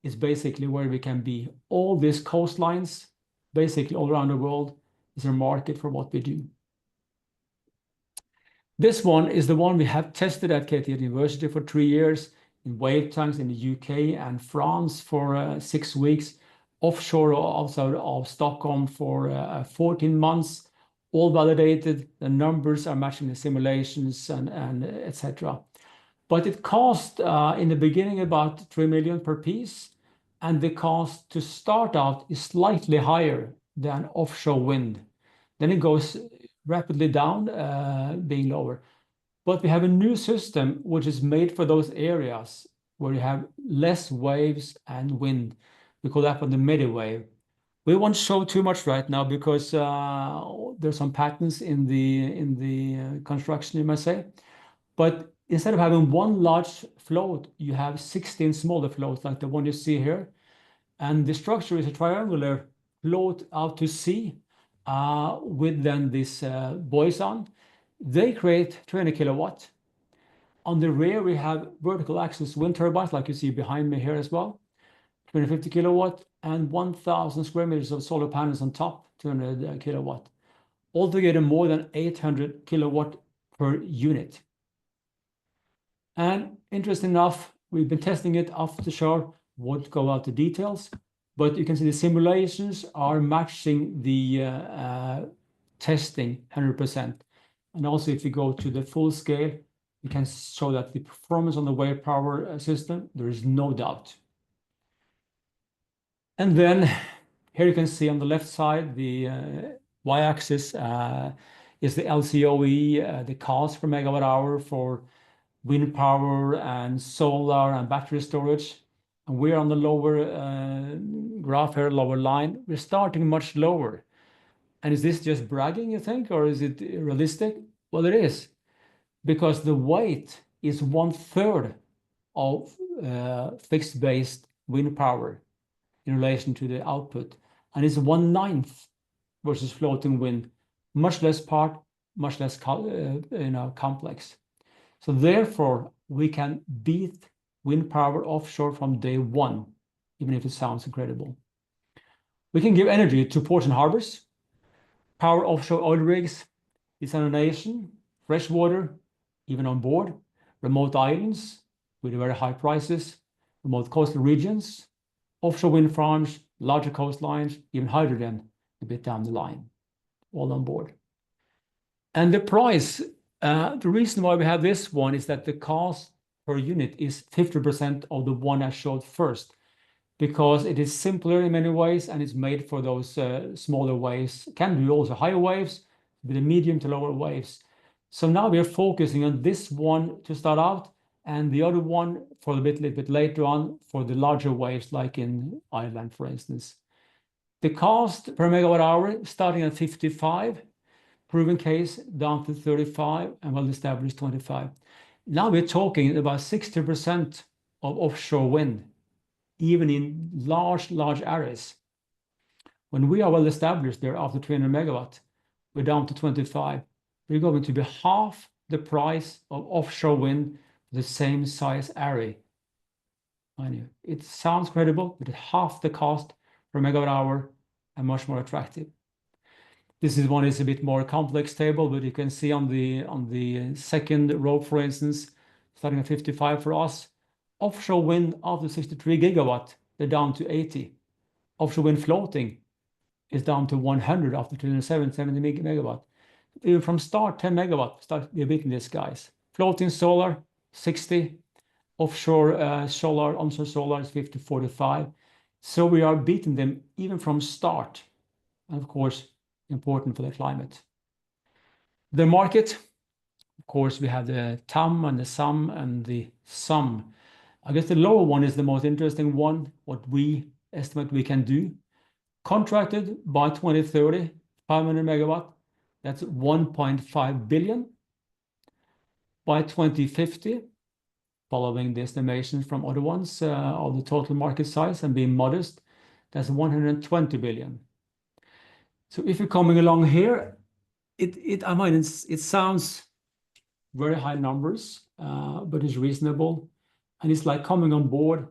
is basically where we can be. All these coastlines, basically all around the world, is a market for what we do. This one is the one we have tested at KTH University for 3 years, in wave tanks in the UK and France for 6 weeks, offshore outside of Stockholm for 14 months, all validated. The numbers are matching the simulations and etc. But it cost in the beginning about 3 million per piece, and the cost to start out is slightly higher than offshore wind. Then it goes rapidly down, being lower. But we have a new system which is made for those areas where you have less waves and wind. We call that one the MediWave. We won't show too much right now because there's some patents in the construction, you might say. But instead of having one large float, you have 16 smaller floats like the one you see here. And the structure is a triangular float out to sea with then this buoys on. They create 20 kilowatt. On the rear, we have vertical axis wind turbines, like you see behind me here as well, 250 kilowatt, and 1,000 square meters of solar panels on top, 200 kilowatt. Altogether, more than 800 kilowatt per unit. And interesting enough, we've been testing it off the shore, won't go out the details, but you can see the simulations are matching the testing 100%. And also, if you go to the full scale, you can show that the performance on the wave power system, there is no doubt. And then here you can see on the left side, the y-axis is the LCOE, the cost per megawatt hour for wind power and solar and battery storage. And we're on the lower graph here, lower line. We're starting much lower. And is this just bragging, you think, or is it realistic? Well, it is, because the weight is 1/3 of fixed-based wind power in relation to the output, and it's 1/9 versus floating wind, much less part, much less complex. So therefore, we can beat wind power offshore from day one, even if it sounds incredible. We can give energy to ports and harbors, power offshore oil rigs, desalination, fresh water, even on board, remote islands with very high prices, remote coastal regions, offshore wind farms, larger coastlines, even hydrogen a bit down the line, all on board. And the price, the reason why we have this one is that the cost per unit is 50% of the one I showed first, because it is simpler in many ways and it's made for those smaller waves. Can do also higher waves with the medium to lower waves. So now we are focusing on this one to start out, and the other one for a little bit later on for the larger waves, like in Ireland, for instance. The cost per megawatt hour starting at 55, proven case down to 35, and well-established 25. Now we're talking about 60% of offshore wind, even in large areas. When we are well-established there after 300 megawatt, we're down to 25. We're going to be half the price of offshore wind, the same size area. I know it sounds credible, but it's half the cost per megawatt hour and much more attractive. This is one is a bit more complex table, but you can see on the second row, for instance, starting at 55 for us, offshore wind after 63 gigawatt, they're down to 80. offshore wind floating is down to 100 after 270 megawatt. Even from start, 10 megawatt, we're beating these guys. Floating solar, 60. Offshore solar, onshore solar is 50, 45. So we are beating them even from start. And of course, important for the climate. The market, of course, we have the TAM and the SUM and the SUM. I guess the lower one is the most interesting one, what we estimate we can do. Contracted by 2030, 500 megawatt, that's 1.5 billion. By 2050, following the estimations from other ones of the total market size and being modest, that's 120 billion. So if you're coming along here, it sounds very high numbers, but it's reasonable. And it's like coming on board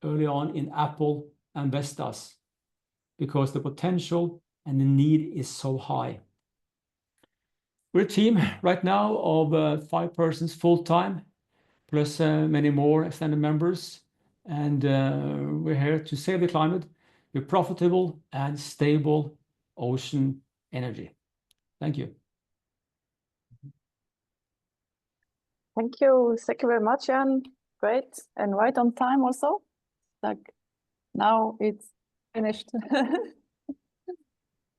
early on in Apple and Vestas, because the potential and the need is so high. We're a team right now of 5 persons full-time, plus many more extended members. And we're here to save the climate with profitable and stable ocean energy. Thank you. Thank you. Thank you very much, Jan. Great. And right on time also. Like now it's finished.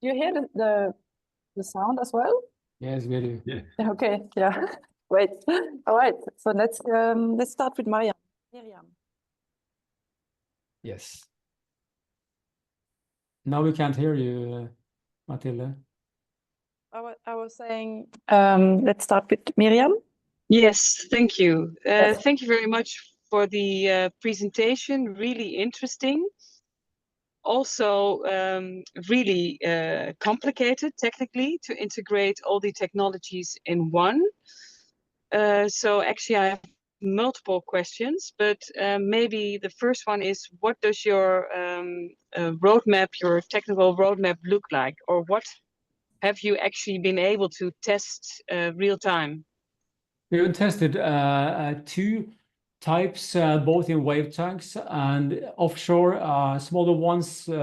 You hear the sound as well? Yes, we do. Yeah. Okay, yeah. Great. All right. So let's start with Mirjam. Yes. Now we can't hear you, Matilda. I was saying, let's start with Mirjam. Yes, thank you. Yes. Thank you very much for the presentation. Really interesting. Also, really complicated technically to integrate all the technologies in one. So actually, I have multiple questions, but maybe the first one is, what does your roadmap, your technical roadmap look like, or what have you actually been able to test real time? We have tested 2 types, both in wave tanks and offshore, smaller ones, 5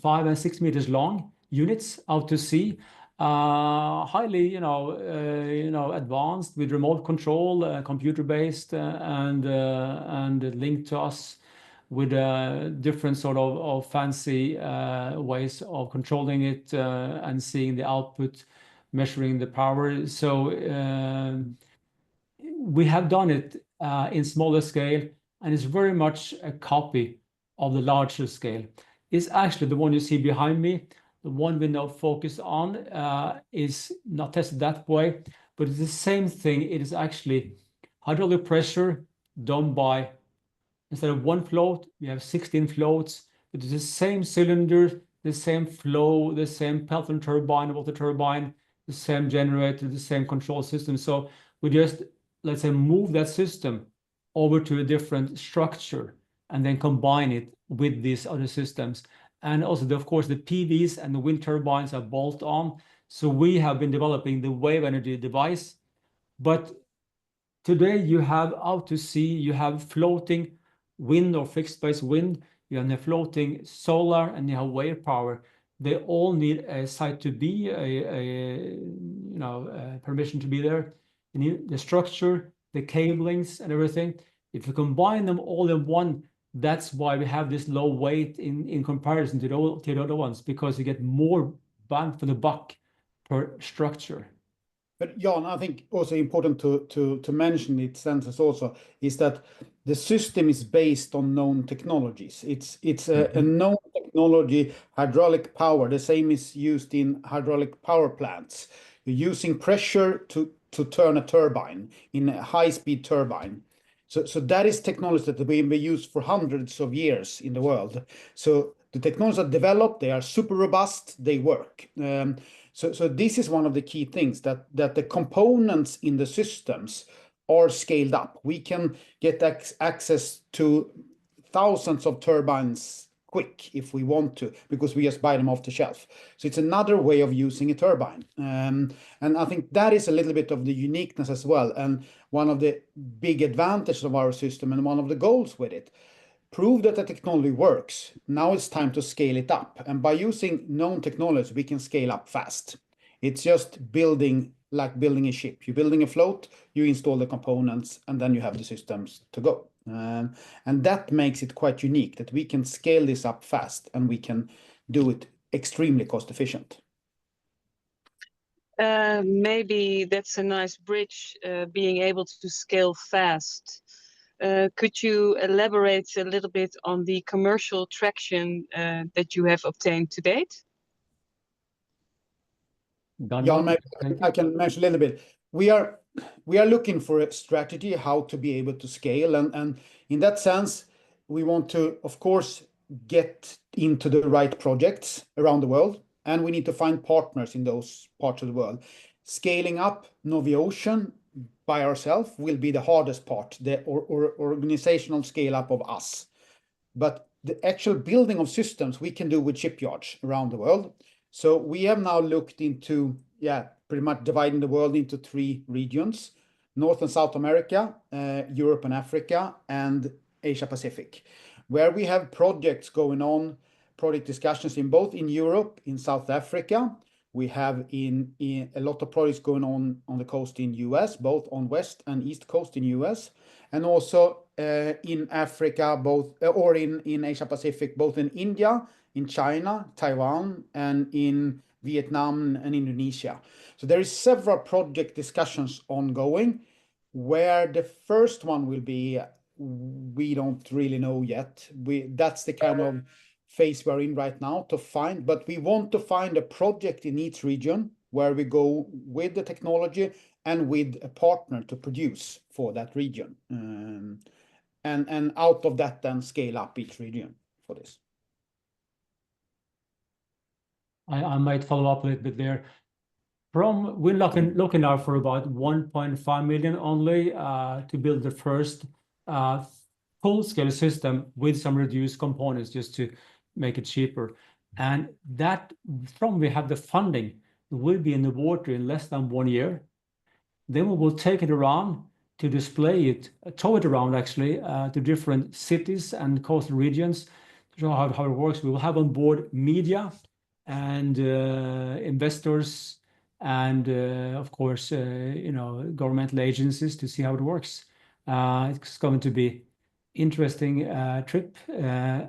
and 6 meters long units out to sea, highly, advanced with remote control, computer-based, and linked to us with different sort of fancy ways of controlling it and seeing the output, measuring the power. So we have done it in smaller scale, and it's very much a copy of the larger scale. It's actually the one you see behind me. The one we now focus on is not tested that way, but it's the same thing. It is actually hydraulic pressure done by, instead of 1 float, we have 16 floats. It is the same cylinder, the same flow, the same Pelton turbine, water turbine, the same generator, the same control system. So we just, let's say, move that system over to a different structure and then combine it with these other systems. And also, of course, the PVs and the wind turbines are bolt on. So we have been developing the wave energy device. But today you have out to sea, you have floating wind or fixed base wind, you have the floating solar, and you have wave power. They all need a site to be, a permission to be there. You need the structure, the cablings, and everything. If you combine them all in one, that's why we have this low weight in comparison to the other ones, because you get more bang for the buck per structure. But Jan, I think also important to mention its senses also is that the system is based on known technologies. It's a known technology, hydraulic power. The same is used in hydraulic power plants. You're using pressure to turn a turbine in a high-speed turbine. So that is technology that have been used for hundreds of years in the world. So the technologies are developed, they are super robust, they work. So this is one of the key things, that the components in the systems are scaled up. We can get access to thousands of turbines quick if we want to, because we just buy them off the shelf. So it's another way of using a turbine. And I think that is a little bit of the uniqueness as well. And one of the big advantages of our system and one of the goals with it. prove that the technology works. Now it's time to scale it up. And by using known technology, we can scale up fast. It's just building like building a ship. You're building a float, you install the components, and then you have the systems to go. And that makes it quite unique that we can scale this up fast and we can do it extremely cost efficient. Maybe that's a nice bridge, being able to scale fast. Could you elaborate a little bit on the commercial traction that you have obtained to date? Yeah, maybe I can mention a little bit. We are looking for a strategy how to be able to scale, and in that sense, we want to, of course, get into the right projects around the world, and we need to find partners in those parts of the world. Scaling up NoviOcean by ourselves will be the hardest part, the organizational scale up of us. But the actual building of systems we can do with shipyards around the world. So we have now looked into, pretty much dividing the world into 3 regions: North and South America, Europe and Africa, and Asia Pacific, where we have projects going on, project discussions in both in Europe, in South Africa. We have in a lot of projects going on the coast in US, both on West and East Coast in US, and also in Africa, both or in Asia Pacific, both in India, in China, Taiwan, and in Vietnam and Indonesia. So there is several project discussions ongoing. Where the first one will be, we don't really know yet. That's the kind of phase we're in right now to find, but we want to find a project in each region where we go with the technology and with a partner to produce for that region. And out of that, then scale up each region for this. I might follow up a little bit there. We're looking now for about 1.5 million only to build the first full-scale system with some reduced components just to make it cheaper. And that, from we have the funding, will be in the water in less than 1 year. Then we will take it around to display it, tow it around actually to different cities and coastal regions to show how it works. We will have on board media and investors and of course, governmental agencies to see how it works. It's going to be interesting trip.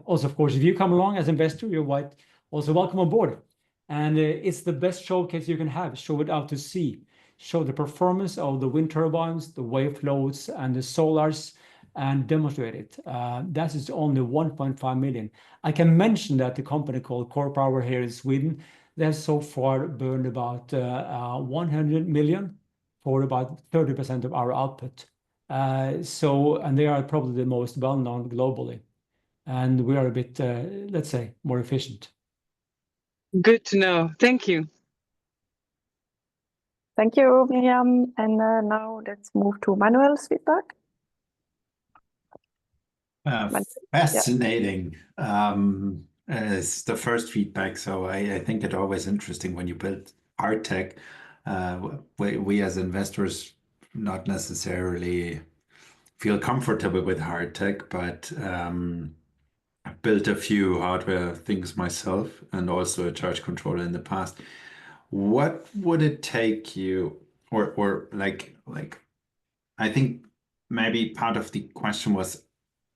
Also, of course, if you come along as investor, you're also welcome on board. And it's the best showcase you can have. Show it out to sea. Show the performance of the wind turbines, the wave floats, and the solars, and demonstrate it. That is only 1.5 million. I can mention that the company called Core Power here in Sweden, they have so far burned about 100 million for about 30% of our output. And they are probably the most well-known globally. And we are a bit, let's say, more efficient. Good to know. Thank you. Thank you, Mirjam. And now let's move to Manuel's feedback. Fascinating. It's the first feedback, so I think it's always interesting when you build hard tech. We as investors not necessarily feel comfortable with hard tech, but I've built a few hardware things myself and also a charge controller in the past. What would it take you, or like I think maybe part of the question was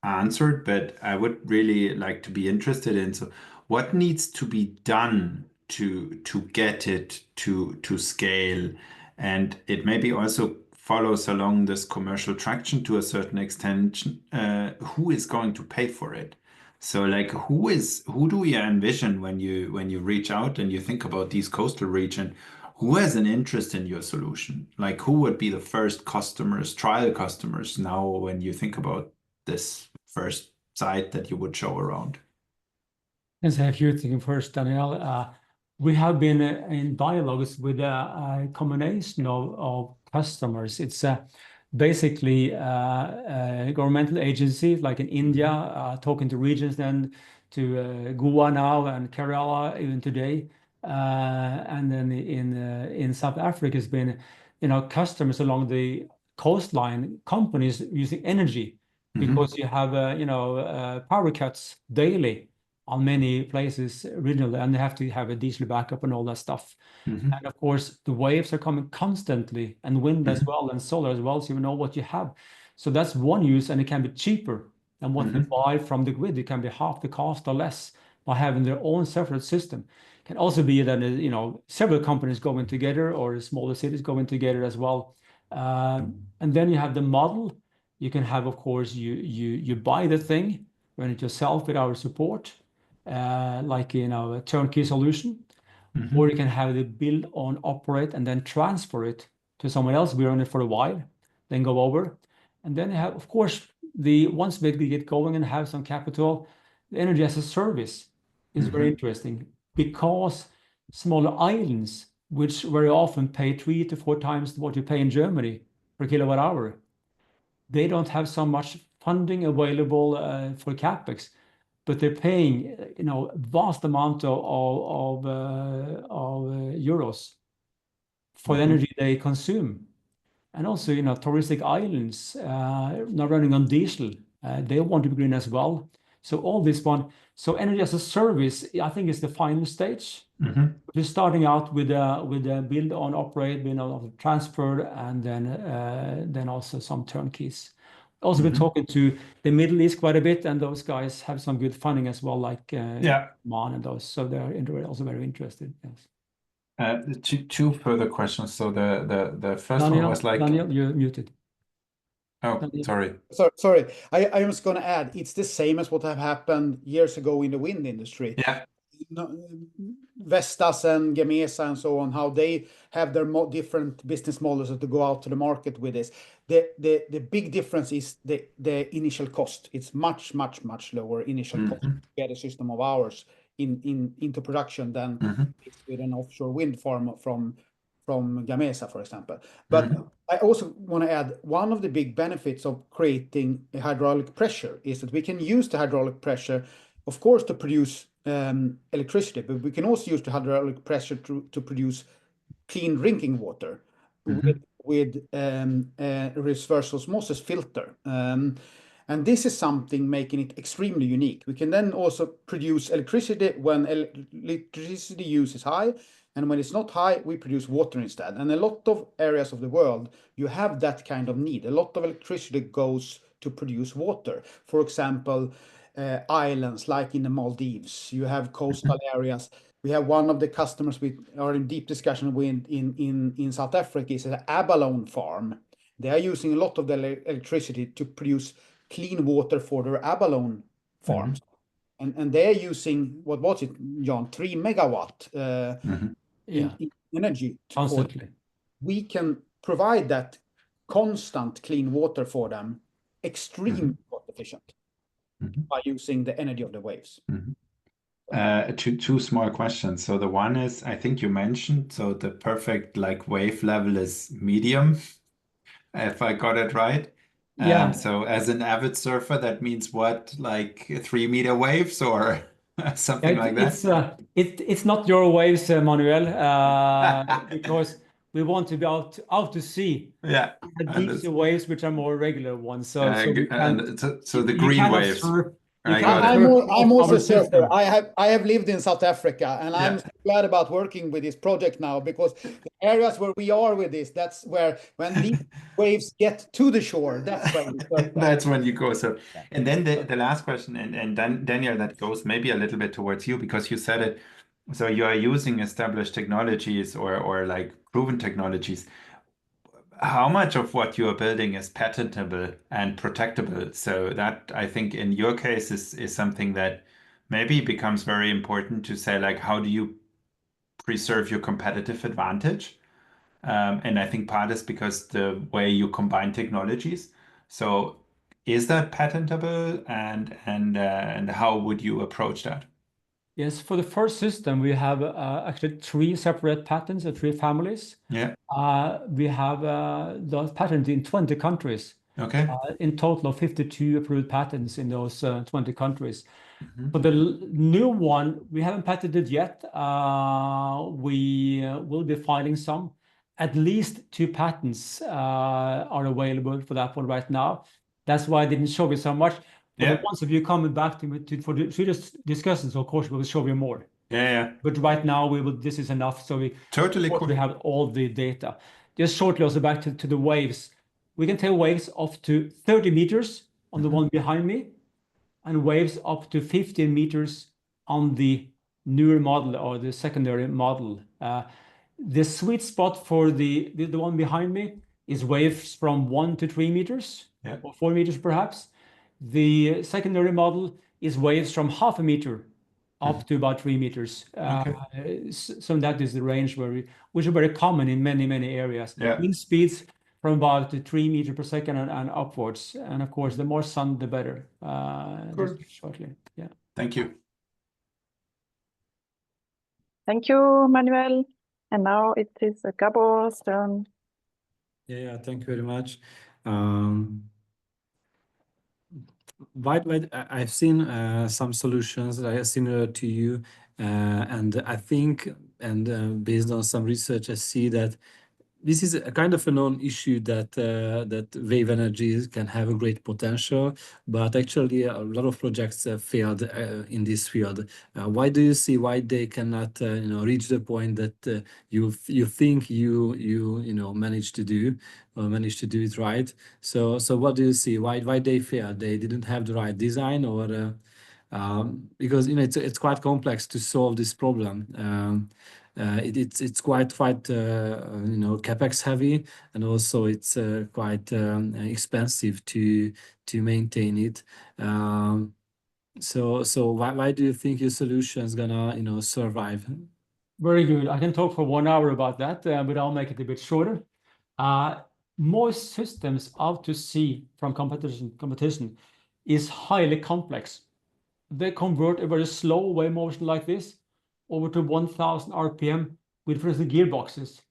answered, but I would really like to be interested in, so what needs to be done to get it to scale? And it maybe also follows along this commercial traction to a certain extent. Who is going to pay for it? So like who do you envision when you reach out and you think about these coastal region? Who has an interest in your solution? Like who would be the first customers, trial customers now when you think about this first site that you would show around? Let's have you thinking first, Daniel. We have been in dialogues with a combination of customers. It's basically governmental agencies like in India, talking to regions, then to Goa now and Kerala even today. And then in South Africa has been, customers along the coastline, companies using energy because you have power cuts daily on many places regionally, and they have to have a diesel backup and all that stuff. And of course, the waves are coming constantly, and wind as well, and solar as well, so you know what you have. So that's one use, and it can be cheaper than what we buy from the grid. It can be half the cost or less by having their own separate system. It can also be that several companies going together, or smaller cities going together as well. And then you have the model. You can have, of course, you buy the thing, run it yourself with our support, like a turnkey solution, or you can have the build, own, operate, and then transfer it to someone else. We run it for a while, then go over, and then you have, of course, once we get going and have some capital, the energy as a service is very interesting, because smaller islands, which very often pay 3 to 4 times what you pay in Germany per kilowatt hour, they don't have so much funding available for capex, but they're paying vast amount of euros for the energy they consume. And also, touristic islands not running on diesel, they want to be green as well. So all this one, so energy as a service, I think, is the final stage. We're starting out with a build, own, operate, transfer, and then also some turnkeys. Also, we're talking to the Middle East quite a bit, and those guys have some good funding as well, like Heckmann and those. So they're also very interested. Yes. Two further questions. So the first one was like, Daniel, you're muted. Oh, Daniel. sorry. Sorry, I'm just going to add, it's the same as what have happened years ago in the wind industry. Yeah. Vestas and Gamesa and so on, how they have their different business models to go out to the market with this. The big difference is the initial cost. It's much lower initial cost to get a system of ours into production than with an offshore wind farm from Gamesa, for example. But I also want to add, one of the big benefits of creating a hydraulic pressure is that we can use the hydraulic pressure, of course, to produce electricity, but we can also use the hydraulic pressure to produce clean drinking water with reverse osmosis filter. And this is something making it extremely unique. We can then also produce electricity when electricity use is high, and when it's not high, we produce water instead. And a lot of areas of the world, you have that kind of need. A lot of electricity goes to produce water. For example, islands like in the Maldives, you have coastal areas. We have one of the customers we are in deep discussion with in South Africa is an abalone farm. They are using a lot of the electricity to produce clean water for their abalone farms. And they're using, what was it, John, 3 megawatt in energy. Constantly. We can provide that constant clean water for them, extremely cost efficient, by using the energy of the waves. Two small questions. So the one is, I think you mentioned, so the perfect wave level is medium, if I got it right. Yeah. So as an avid surfer, that means what, like 3-meter waves or something like that? It's not your waves, Manuel, because we want to be out to sea. Yeah. Deep sea waves, which are more regular ones. So the green waves. I'm also a surfer. I have lived in South Africa, and I'm so glad about working with this project now, because the areas where we are with this, that's where when these waves get to the shore, that's when that's when you go. So, and then the last question, and then Daniel, that goes maybe a little bit towards you, because you said it. So you are using established technologies or like proven technologies. How much of what you are building is patentable and protectable? So that, I think, in your case is something that maybe becomes very important to say, like, how do you preserve your competitive advantage? And I think part is because the way you combine technologies. So is that patentable, and how would you approach that? Yes, for the first system, we have actually 3 separate patents, 3 families. Yeah. We have those patents in 20 countries. Okay. In total of 52 approved patents in those 20 countries. But the new one, we haven't patented yet. We will be filing some. At least 2 patents are available for that one right now. That's why I didn't show you so much. But Yeah. the ones of you coming back to me for the serious discussions, of course, we will show you more. Yeah. But right now, this is enough. So Totally of course, cool. we have all the data. Just shortly also back to the waves. We can tell waves up to 30 meters on the one behind me, and waves up to 15 meters on the newer model or the secondary model. The sweet spot for the one behind me is waves from 1 to 3 meters, or 4 meters perhaps. The secondary model is waves from half a meter up to about 3 meters. So that is the range which are very common in many areas. Wind speeds from about 3 meters per second and upwards. And of course, the more sun, the better. Just shortly, yeah. Thank you. Thank you, Manuel. And now it is Gábor's turn. Yeah, thank you very much. I've seen some solutions that are similar to you, and I think, and based on some research, I see that this is a kind of a known issue that that wave energy can have a great potential, but actually a lot of projects failed in this field. Why do you see why they cannot reach the point that you think you managed to do it right? So what do you see? Why they failed? They didn't have the right design, or because it's quite complex to solve this problem. It's quite capex heavy, and also it's quite expensive to maintain it. So why do you think your solution is gonna survive? Very good. I can talk for 1 hour about that, but I'll make it a bit shorter. Most systems out to sea from competition is highly complex. They convert a very slow wave motion like this over to 1000 RPM with, for instance, gearboxes.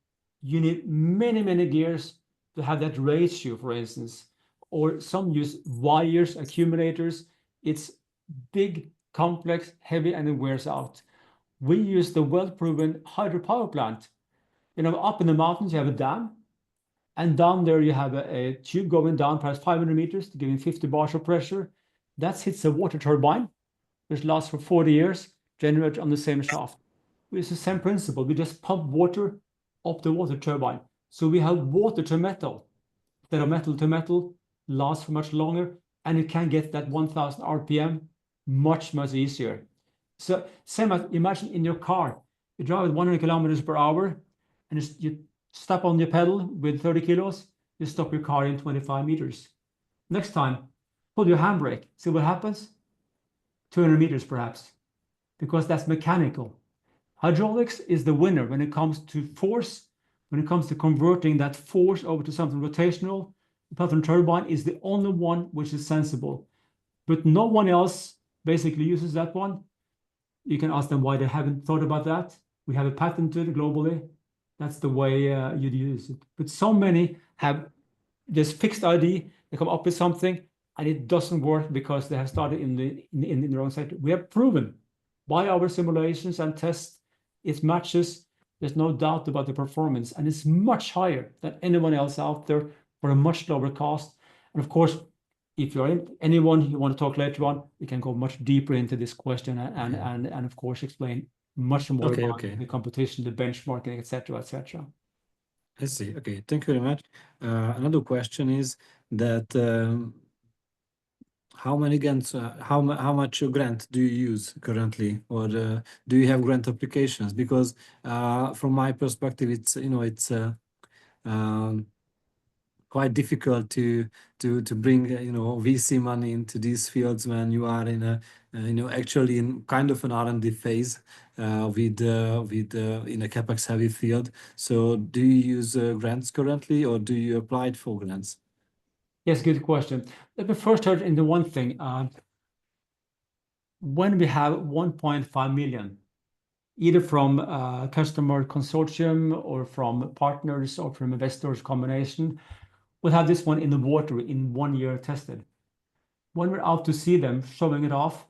You need many gears to have that ratio, for instance, or some use wires, accumulators. It's big, complex, heavy, and it wears out. We use the well-proven hydropower plant. Up in the mountains, you have a dam, and down there you have a tube going down perhaps 500 meters to give you 50 bars of pressure. That hits a water turbine, which lasts for 40 years, generated on the same shaft. It's the same principle. We just pump water up the water turbine. So we have water to metal instead of metal to metal, lasts for much longer, and you can get that 1000 RPM much easier. So same as imagine in your car, you drive at 100 kilometers per hour, and you step on your pedal with 30 kilos, you stop your car in 25 meters. Next time, pull your handbrake. See what happens? 200 meters perhaps, because that's mechanical. Hydraulics is the winner when it comes to force, when it comes to converting that force over to something rotational. The Pelton turbine is the only one which is sensible, but no one else basically uses that one. You can ask them why they haven't thought about that. We have a patented globally. That's the way you'd use it. But so many have this fixed idea, they come up with something, and it doesn't work because they have started in the wrong sector. We have proven by our simulations and tests, it matches. There's no doubt about the performance, and it's much higher than anyone else out there for a much lower cost. And of course, if you're anyone you want to talk later on, we can go much deeper into this question and of course explain much more about the competition, the benchmarking, etc., etc. I see. Okay, thank you very much. Another question is that how many grants, how much grant do you use currently, or do you have grant applications? Because from my perspective, it's quite difficult to bring VC money into these fields when you are in a actually in kind of an R&D phase with in a capex heavy field. So do you use grants currently, or do you apply for grants? Yes, good question. Let me first start into one thing. When we have 1.5 million, either from customer consortium or from partners or from investors combination, we'll have this one in the water in 1 year tested. When we're out to see them showing it off,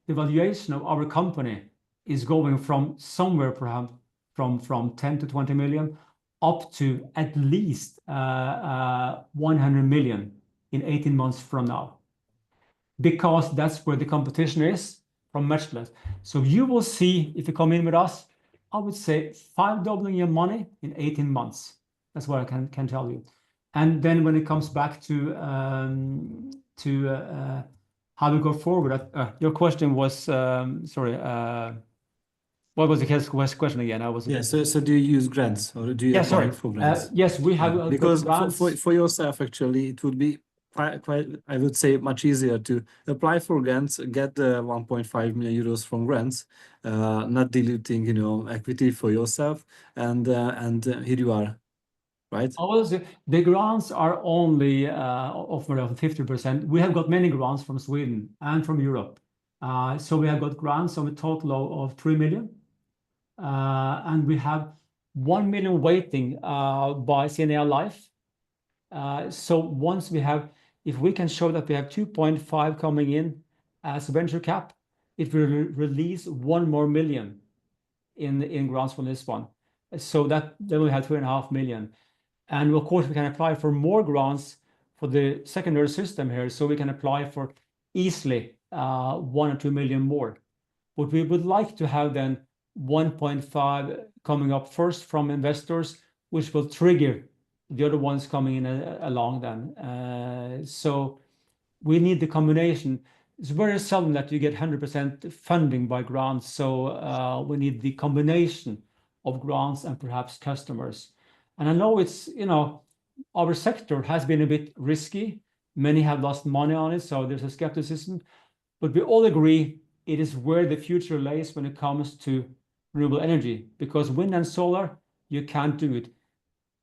the valuation of our company is going from somewhere perhaps from 10 to 20 million up to at least 100 million in 18 months from now, because that's where the competition is from much less. So you will see, if you come in with us, I would say 5-doubling your money in 18 months. That's what I can tell you. And then when it comes back to how we go forward, your question was, sorry, what was the question again? Yeah, so do you use grants or do you apply for grants? Yes, we have because grants. For yourself, actually, it would be quite, I would say, much easier to apply for grants, get the 1.5 million euros from grants, not diluting, you know, equity for yourself, and here you are, right? The grants are only offered of 50%. We have got many grants from Sweden and from Europe. So we have got grants of a total of 3 million. And we have 1 million waiting by CNA Life. So once we have, if we can show that we have 2.5 coming in as venture cap, it will release 1 more million in grants from this one. So that then we have 2.5 million. And of course, we can apply for more grants for the secondary system here. So we can apply for easily 1 or 2 million more. But we would like to have then 1.5 coming up first from investors, which will trigger the other ones coming in along then. So we need the combination. It's very seldom that you get 100% funding by grants. So we need the combination of grants and perhaps customers. And I know it's, you know, our sector has been a bit risky. Many have lost money on it, so there's a skepticism. But we all agree it is where the future lays when it comes to renewable energy, because wind and solar, you can't do it.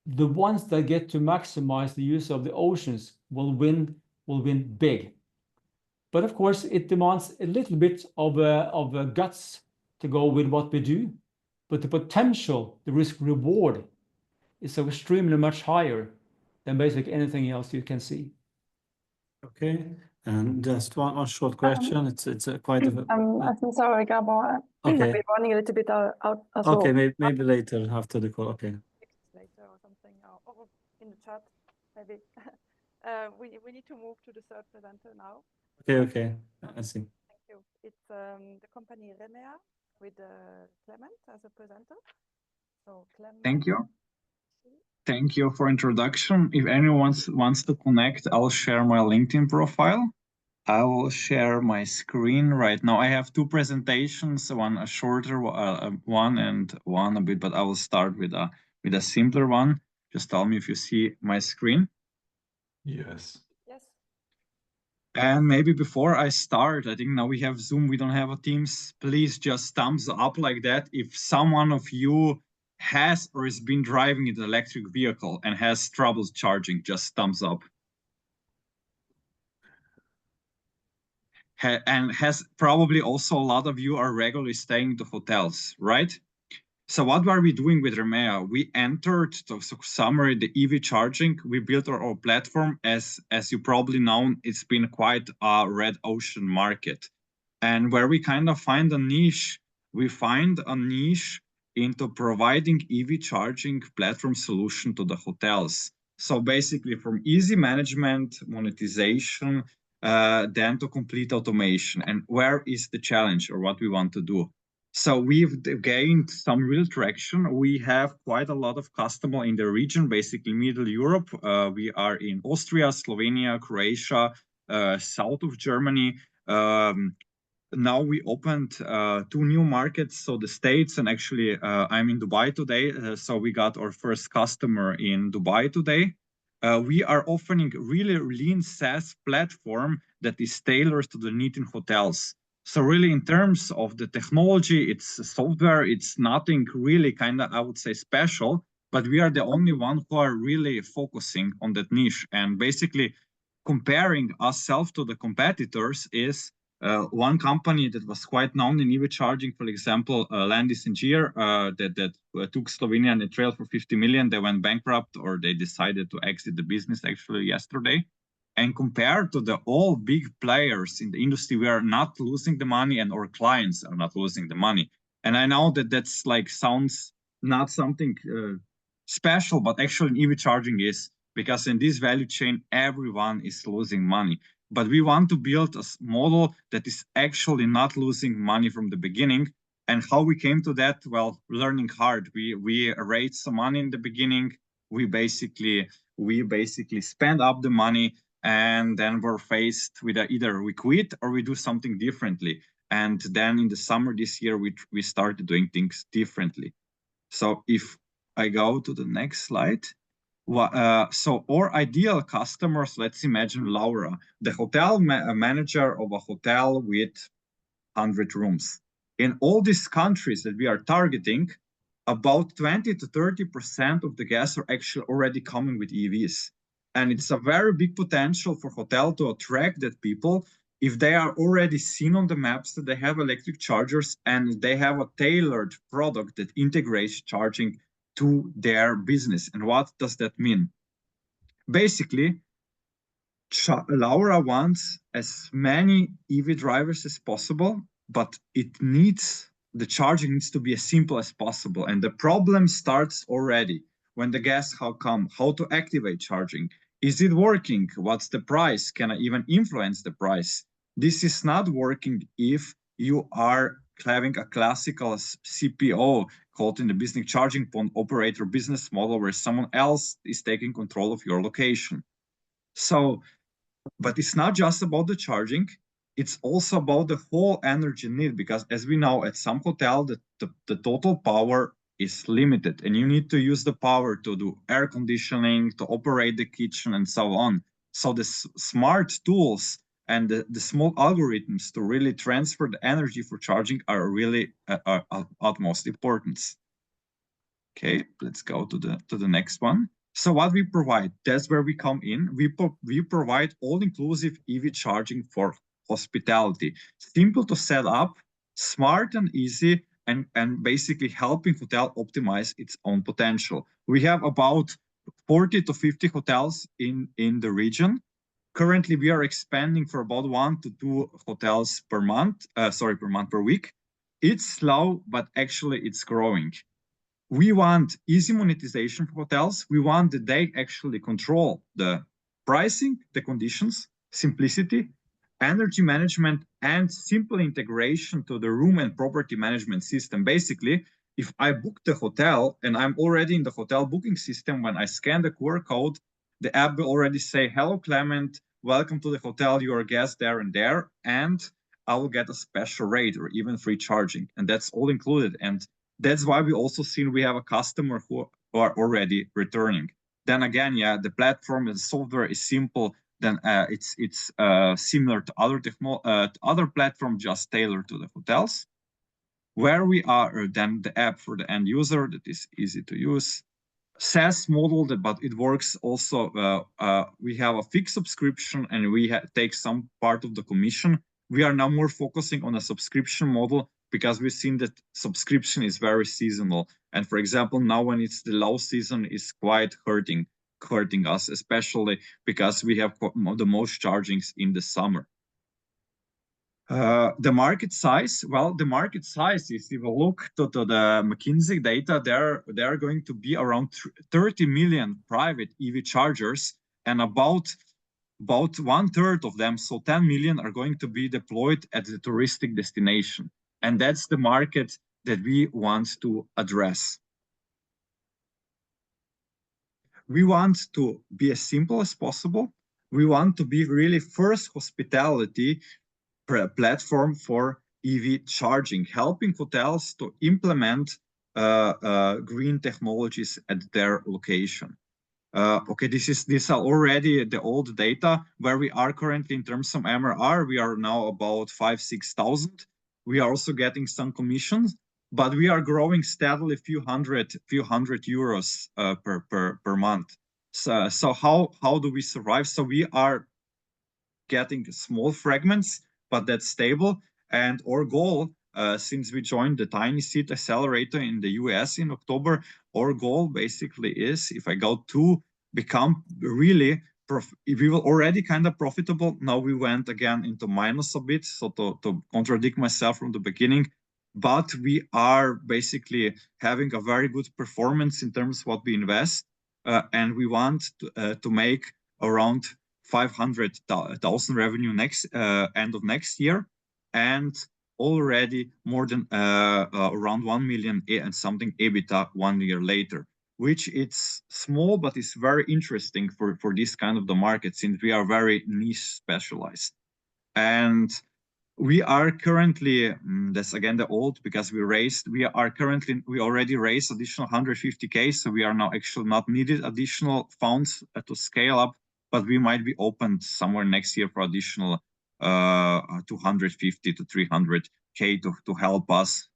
The ones that get to maximize the use of the oceans will win big. But of course, it demands a little bit of guts to go with what we do. But the potential, the risk reward, is so extremely much higher than basically anything else you can see. Okay, and just one short question. It's quite a. I'm sorry, Gábor. Okay. We're running a little bit out as Okay, well. maybe later after the call. Okay. Later or something, or in the chat, maybe. We need to move to the third presenter now. Okay, I see. Thank you. It's the company Remea with Klement as a presenter. So Klement. Thank you. Thank you for introduction. If anyone wants to connect, I'll share my LinkedIn profile. I will share my screen right now. I have 2 presentations, one a shorter one and one a bit, but I will start with a simpler one. Just tell me if you see my screen. Yes. Yes. And maybe before I start, I think now we have Zoom, we don't have a Teams. Please just thumbs up like that if someone of you has or has been driving an electric vehicle and has troubles charging, just thumbs up. And has probably also a lot of you are regularly staying to hotels, right? So what are we doing with Remea? We entered, to summary, the EV charging. We built our platform. As you probably know, it's been quite a red ocean market. And where we kind of find a niche, we find a niche into providing EV charging platform solution to the hotels. So basically from easy management, monetization, then to complete automation. And where is the challenge or what we want to do? So we've gained some real traction. We have quite a lot of customers in the region, basically Middle Europe. We are in Austria, Slovenia, Croatia, south of Germany. Now we opened 2 new markets, so the States, and actually I'm in Dubai today. So we got our first customer in Dubai today. We are offering really lean SaaS platform that is tailored to the need in hotels. So really in terms of the technology, it's software, it's nothing really kind of, I would say, special, but we are the only one who are really focusing on that niche. And basically comparing ourselves to the competitors is one company that was quite known in EV charging, for example, Landis & Gyr, that took Slovenia on the trail for 50 million. They went bankrupt, or they decided to exit the business actually yesterday. And compared to the all big players in the industry, we are not losing the money and our clients are not losing the money. And I know that that's like sounds not something special, but actually EV charging is. because in this value chain, everyone is losing money. But we want to build a model that is actually not losing money from the beginning. And how we came to that? Well, learning hard. We raised some money in the beginning. We basically spend up the money, and then we're faced with either we quit or we do something differently. And then in the summer this year, we started doing things differently. So if I go to the next slide. So our ideal customers, let's imagine Laura, the hotel manager of a hotel with 100 rooms. In all these countries that we are targeting, about 20 to 30% of the guests are actually already coming with EVs. And it's a very big potential for hotel to attract that people if they are already seen on the maps that they have electric chargers and they have a tailored product that integrates charging to their business. And what does that mean? Basically, Laura wants as many EV drivers as possible, but the charging needs to be as simple as possible. And the problem starts already when the guests how to activate charging. Is it working? What's the price? Can I even influence the price? This is not working if you are having a classical CPO, called in the business charging point operator business model, where someone else is taking control of your location. So, but it's not just about the charging, it's also about the whole energy need, because as we know, at some hotel, the total power is limited, and you need to use the power to do air conditioning, to operate the kitchen, and so on. So the smart tools and the small algorithms to really transfer the energy for charging are really utmost importance. Okay, let's go to the next one. So what we provide, that's where we come in. We provide all-inclusive EV charging for hospitality. Simple to set up, smart and easy, and basically helping hotel optimize its own potential. We have about 40 to 50 hotels in the region. Currently, we are expanding for about 1 to 2 hotels per week. It's slow, but actually it's growing. We want easy monetization for hotels. We want that they actually control the pricing, the conditions, simplicity, energy management, and simple integration to the room and property management system. Basically, if I book the hotel and I'm already in the hotel booking system, when I scan the QR code, the app will already say, hello, Klement, welcome to the hotel, you're a guest there and there, and I will get a special rate or even free charging. And that's all included. And that's why we also seen we have a customer who are already returning. Then again, yeah, the platform and software is simple. Then it's similar to other platforms, just tailored to the hotels. Where we are, then the app for the end user that is easy to use. SaaS model, but it works also. We have a fixed subscription and we take some part of the commission. We are now more focusing on a subscription model because we've seen that subscription is very seasonal. And for example, now when it's the low season, it's quite hurting us, especially because we have the most chargings in the summer. The market size, well, the market size is, if you look to the McKinsey data, there are going to be around 30 million private EV chargers, and about 1/3 of them, so 10 million, are going to be deployed at the touristic destination. And that's the market that we want to address. We want to be as simple as possible. We want to be really first hospitality platform for EV charging, helping hotels to implement green technologies at their location. Okay, these are already the old data where we are currently in terms of MRR. We are now about 5,000-6,000. We are also getting some commissions, but we are growing steadily, few hundred euros per month. So how do we survive? So we are getting small fragments, but that's stable. And our goal, since we joined the Tiny Seed Accelerator in the US in October, our goal basically is, if I go to become really, we were already kind of profitable. Now we went again into minus a bit, so to contradict myself from the beginning. But we are basically having a very good performance in terms of what we invest. and we want to make around 500,000 revenue next end of next year, and already more than around 1 million and something EBITDA 1 year later, which it's small, but it's very interesting for this kind of the market, since we are very niche specialized. And we are currently, that's again the old, because we already raised additional 150K, so we are now actually not needed additional funds to scale up, but we might be open somewhere next year for additional 250 to 300K to help us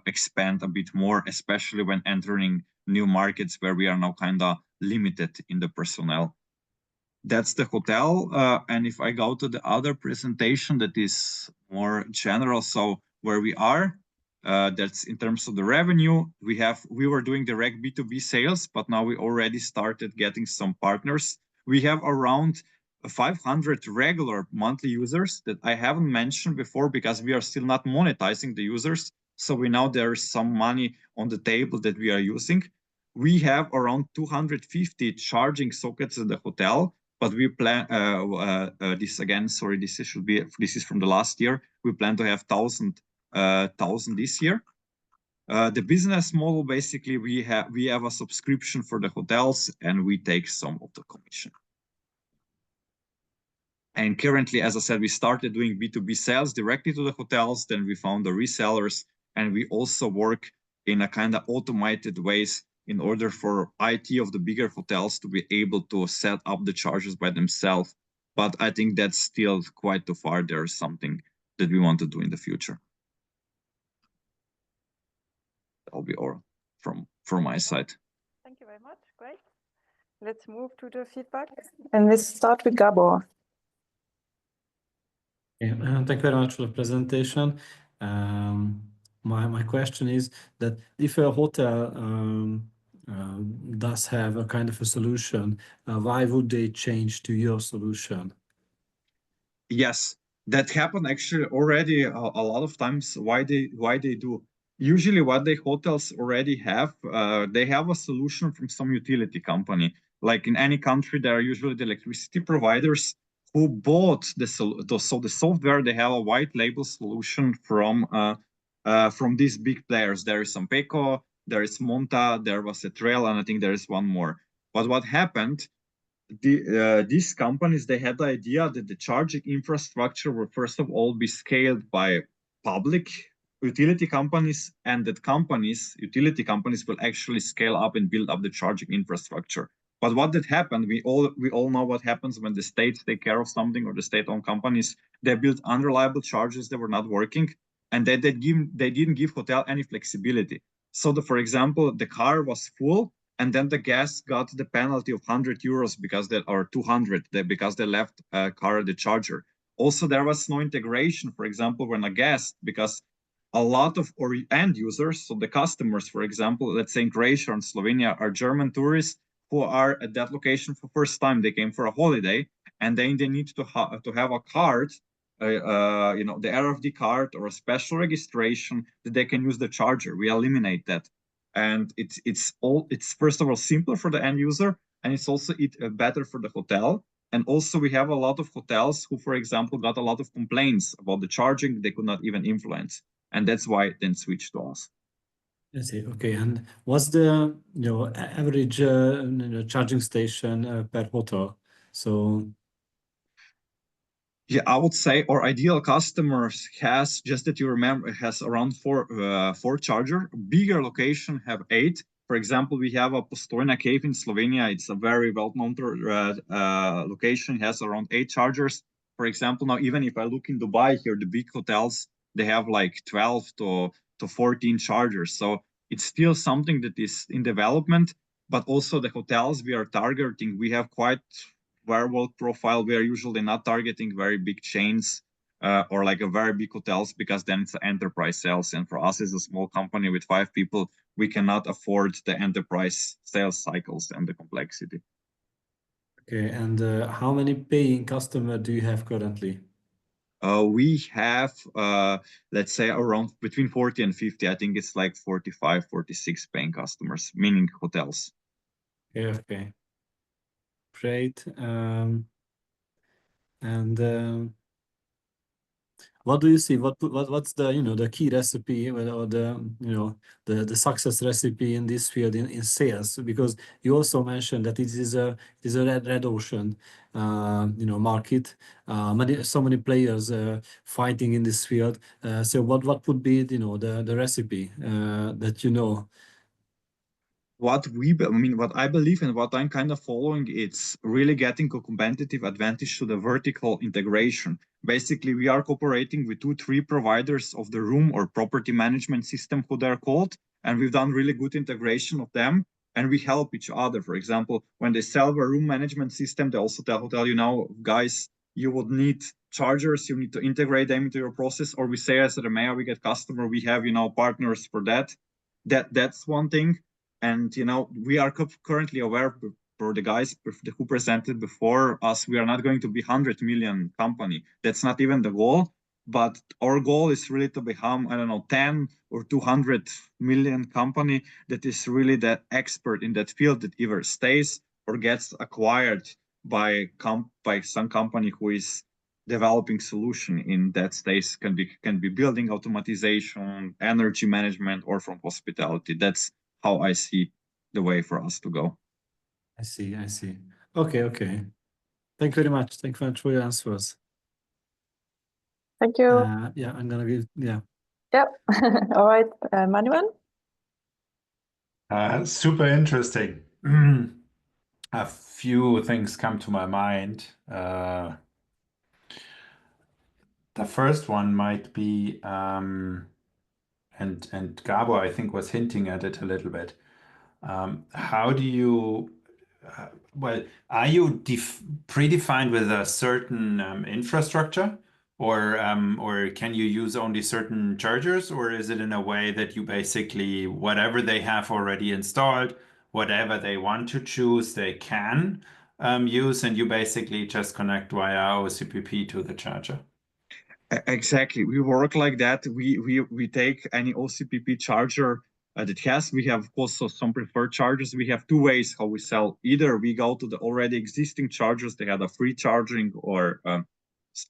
expand a bit more, especially when entering new markets where we are now kind of limited in the personnel. That's the hotel. And if I go to the other presentation that is more general, so where we are, that's in terms of the revenue. We were doing direct B2B sales, but now we already started getting some partners. We have around 500 regular monthly users that I haven't mentioned before because we are still not monetizing the users. So we know there is some money on the table that we are using. We have around 250 charging sockets at the hotel, but we plan this again. Sorry, this is from the last year. We plan to have 1,000 this year. The business model, basically, we have a subscription for the hotels, and we take some of the commission. And currently, as I said, we started doing B2B sales directly to the hotels. Then we found the resellers, and we also work in a kind of automated ways in order for IT of the bigger hotels to be able to set up the charges by themselves. But I think that's still quite too far. There is something that we want to do in the future. That'll be all from my side. Thank you very much. Great. Let's move to the feedback. And let's start with Gábor. Yeah, thank you very much for the presentation. My question is that if a hotel does have a kind of a solution, why would they change to your solution? Yes, that happened actually already a lot of times. Why they do? Usually what the hotels already have, they have a solution from some utility company. Like in any country, there are usually the electricity providers who bought the software. They have a white label solution from these big players. There is Sampeco, there is Monta, there was a Trail, and I think there is one more. But what happened? These companies, they had the idea that the charging infrastructure will first of all be scaled by public utility companies, and that utility companies will actually scale up and build up the charging infrastructure. But what did happen? We all know what happens when the states take care of something, or the state-owned companies. They built unreliable chargers that were not working, and they didn't give hotel any flexibility. So for example, the car was full, and then the guest got the penalty of 100 euros or 200 because they left a car at the charger. Also, there was no integration. For example, when a guest, because a lot of end users, so the customers, for example, let's say in Croatia and Slovenia, are German tourists who are at that location for first time. They came for a holiday, and then they need to have a card, the RFD card or a special registration that they can use the charger. We eliminate that, and it's first of all simpler for the end user, and it's also better for the hotel. And also we have a lot of hotels who, for example, got a lot of complaints about the charging they could not even influence, and that's why it then switched to us. I see. Okay, and what's the average charging station per hotel? So yeah, I would say our ideal customers has, just that you remember, has around four charger. Bigger location have 8. For example, we have a Postojna cave in Slovenia. It's a very well-known location. It has around 8 chargers. For example, now even if I look in Dubai here, the big hotels, they have like 12 to 14 chargers. So it's still something that is in development, but also the hotels we are targeting, we have quite very well profile. We are usually not targeting very big chains or like a very big hotels, because then it's enterprise sales. And for us as a small company with 5 people, we cannot afford the enterprise sales cycles and the complexity. Okay, and how many paying customers do you have currently? We have, let's say, around between 40 and 50. I think it's like 45, 46 paying customers, meaning hotels. Okay. Great. What do you see? What's the the key recipe or the success recipe in this field in sales? Because you also mentioned that it is a red ocean market. So many players fighting in this field. So what would be the recipe that What I believe and what I'm kind of following, it's really getting a competitive advantage to the vertical integration. Basically, we are cooperating with 2-3 providers of the room or property management system, who they're called, and we've done really good integration of them, and we help each other. For example, when they sell a room management system, they also tell you now, guys, you would need chargers, you need to integrate them into your process. Or we say as a Remea, we get customer, we have partners for that. That's one thing. And we are currently aware, for the guys who presented before us, we are not going to be 100 million company. That's not even the goal. But our goal is really to become, I don't know, 10 or 200 million company that is really that expert in that field, that either stays or gets acquired by some company who is developing solution in that space. Can be building automation, energy management, or from hospitality. That's how I see the way for us to go. I see. Okay. Thank you very much. Thank you very much for your answers. Thank you. Yeah, I'm gonna give, yeah. Yep. All right, Manuel. Super interesting. A few things come to my mind. The first one might be, and Gábor, I think, was hinting at it a little bit. How do you, are you predefined with a certain infrastructure, or can you use only certain chargers, or is it in a way that you basically, whatever they have already installed, whatever they want to choose, they can use, and you basically just connect via OCPP to the charger? Exactly. We work like that. We take any OCPP charger that has. We have also some preferred chargers. We have 2 ways how we sell. Either we go to the already existing chargers, they have a free charging, or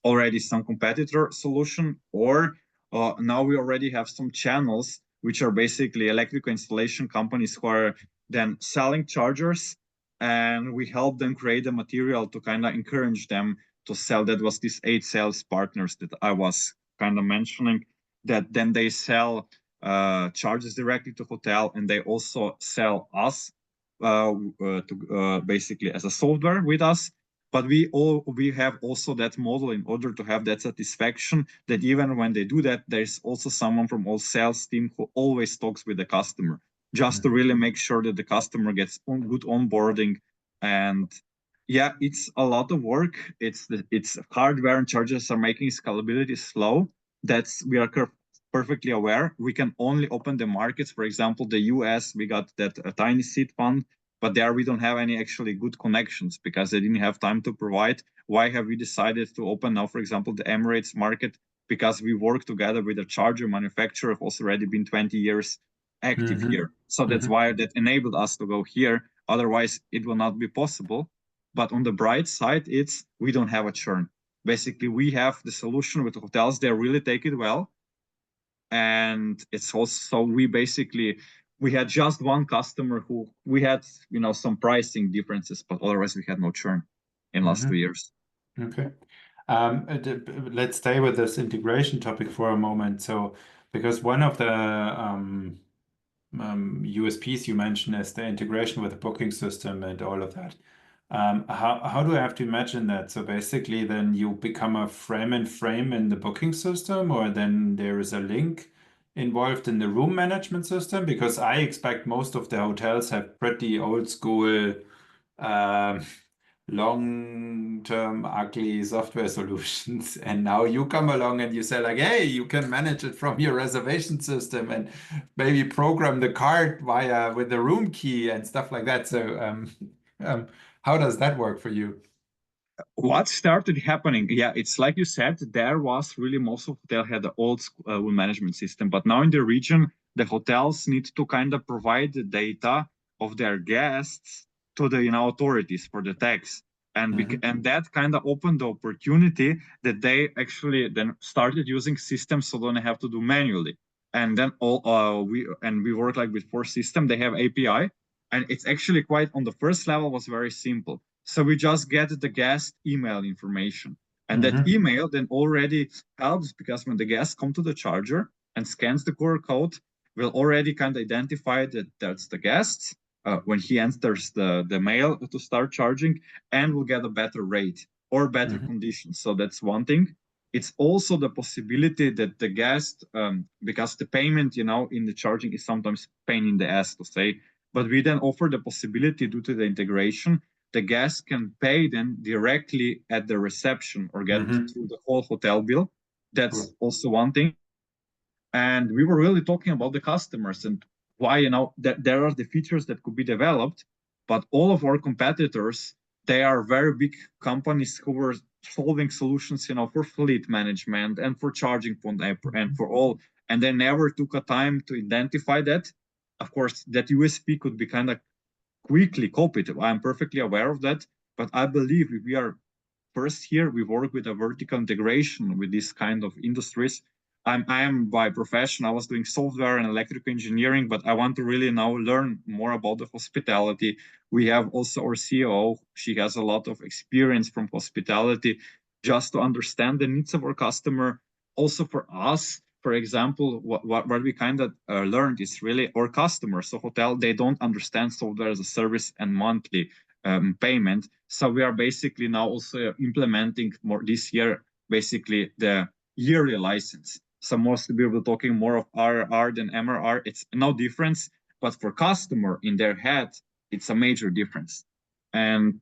already some competitor solution, or now we already have some channels which are basically electrical installation companies who are then selling chargers, and we help them create the material to kind of encourage them to sell. That was these 8 sales partners that I was kind of mentioning, that then they sell charges directly to hotel, and they also sell us to basically as a software with us. But we have also that model in order to have that satisfaction, that even when they do that, there's also someone from our sales team who always talks with the customer, just to really make sure that the customer gets good onboarding. And yeah, it's a lot of work. It's hardware, and chargers are making scalability slow. We are perfectly aware. We can only open the markets. For example, the US, we got that tiny seed fund, but there we don't have any actually good connections because they didn't have time to provide. Why have we decided to open now, for example, the Emirates market? Because we work together with a charger manufacturer who's already been 20 years active here. So that's why that enabled us to go here. Otherwise, it will not be possible. But on the bright side, we don't have a churn. Basically, we have the solution with the hotels. They really take it well. And it's also, we had just one customer who we had, some pricing differences, but otherwise we had no churn in last 2 years. Okay. Let's stay with this integration topic for a moment. So, because one of the USPs you mentioned is the integration with the booking system and all of that. How do I have to imagine that? So basically, then you become a frame in the booking system, or then there is a link involved in the room management system? Because I expect most of the hotels have pretty old school, long-term, ugly software solutions. And now you come along and you say like, hey, you can manage it from your reservation system and maybe program the card with the room key and stuff like that. So how does that work for you? What started happening? Yeah, it's like you said, there was really most of the hotel had the old room management system, but now in the region, the hotels need to kind of provide the data of their guests to the authorities for the tax. And and that kind of opened the opportunity that they actually then started using systems so don't have to do manually. And then we work like with 4 systems. They have API, and it's actually quite on the first level was very simple. So we just get the guest email information, and that email then already helps, because when the guest come to the charger and scans the QR code, will already kind of identify that that's the guest when he enters the mail to start charging, and will get a better rate or better conditions. So that's one thing. It's also the possibility that the guest, because the payment, in the charging is sometimes pain in the ass to say, but we then offer the possibility due to the integration, the guest can pay then directly at the reception or get it through the whole hotel bill. That's also one thing. And we were really talking about the customers and why, that there are the features that could be developed, but all of our competitors, they are very big companies who were solving solutions, for fleet management and for charging point and for all, and they never took a time to identify that. Of course, that USP could be kind of quickly copied. I'm perfectly aware of that, but I believe if we are first here, we work with a vertical integration with this kind of industries. I am by profession, I was doing software and electrical engineering, but I want to really now learn more about the hospitality. We have also our CEO, she has a lot of experience from hospitality, just to understand the needs of our customer. Also for us, for example, what we kind of learned is really our customers. So hotel, they don't understand software as a service and monthly payment. So we are basically now also implementing more this year, basically the yearly license. So mostly we were talking more of RRR than MRR. It's no difference, but for customer in their head, it's a major difference. And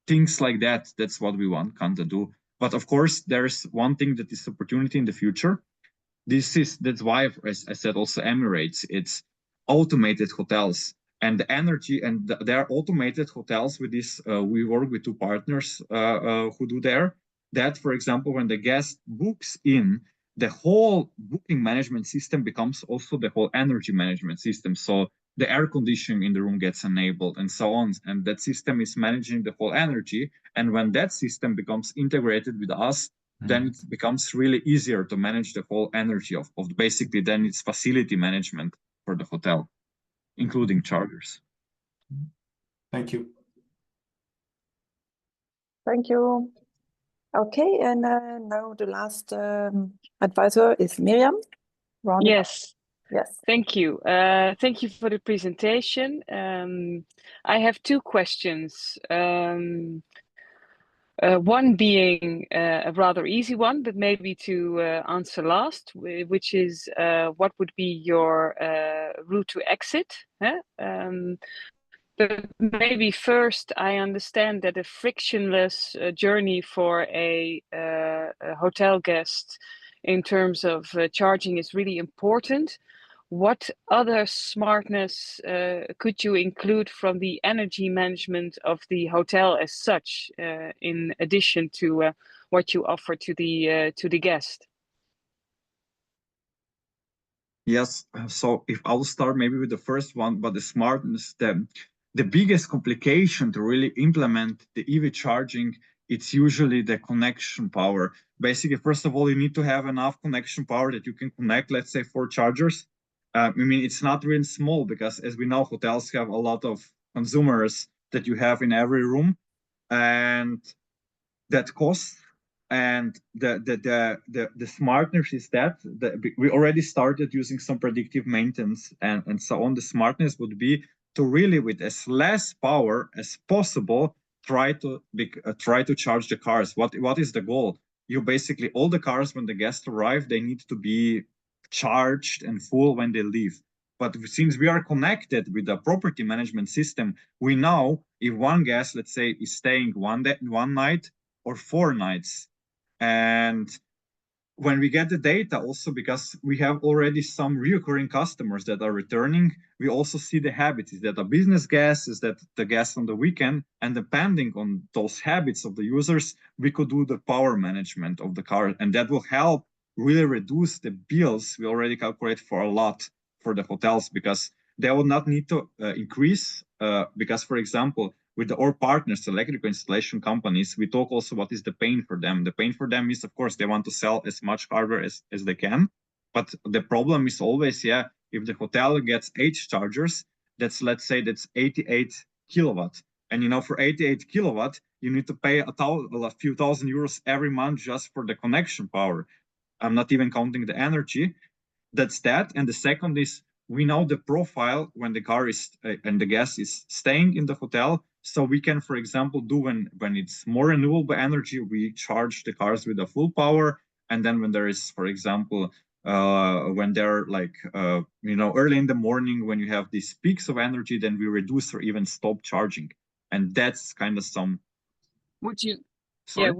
things like that, that's what we want kind of do. But of course, there's one thing that is opportunity in the future. That's why, as I said, also Emirates, it's automated hotels and the energy, and there are automated hotels with this. We work with 2 partners who do there. That, for example, when the guest books in, the whole booking management system becomes also the whole energy management system. So the air conditioning in the room gets enabled and so on. And that system is managing the whole energy. And when that system becomes integrated with us, then it becomes really easier to manage the whole energy of basically then it's facility management for the hotel, including chargers. Thank you. Thank you. Okay, and now the last advisor is Mirjam. Yes. Yes. Thank you. Thank you for the presentation. I have 2 questions. One being a rather easy one, but maybe to answer last, which is what would be your route to exit? But maybe first, I understand that a frictionless journey for a hotel guest in terms of charging is really important. What other smartness could you include from the energy management of the hotel as such, in addition to what you offer to the guest? Yes, so if I'll start maybe with the first one, but the smartness, the biggest complication to really implement the EV charging, it's usually the connection power. Basically, first of all, you need to have enough connection power that you can connect, let's say, 4 chargers. I mean, it's not really small because, as we know, hotels have a lot of consumers that you have in every room, and that costs. And the smartness is that we already started using some predictive maintenance and so on. The smartness would be to really, with as less power as possible, try to charge the cars. What is the goal? You basically, all the cars when the guests arrive, they need to be charged and full when they leave. But since we are connected with the property management system, we know if one guest, let's say, is staying one night or 4 nights. And when we get the data also, because we have already some reoccurring customers that are returning, we also see the habits. Is that a business guest? Is that the guest on the weekend? And depending on those habits of the users, we could do the power management of the car. And that will help really reduce the bills we already calculate for a lot for the hotels, because they will not need to increase. Because, for example, with our partners, electrical installation companies, we talk also what is the pain for them. The pain for them is, of course, they want to sell as much hardware as they can. But the problem is always, if the hotel gets 8 chargers, that's, let's say, that's 88 kilowatt. And, you know, for 88 kilowatt, you need to pay a few thousand euros every month just for the connection power. I'm not even counting the energy. That's that. And the second is, we know the profile when the car is and the guest is staying in the hotel. So we can, for example, do when it's more renewable energy, we charge the cars with a full power. And then when there is, for example, when they're like, you know, early in the morning, when you have these peaks of energy, then we reduce or even stop charging. And that's kind of some. Would you? Sorry?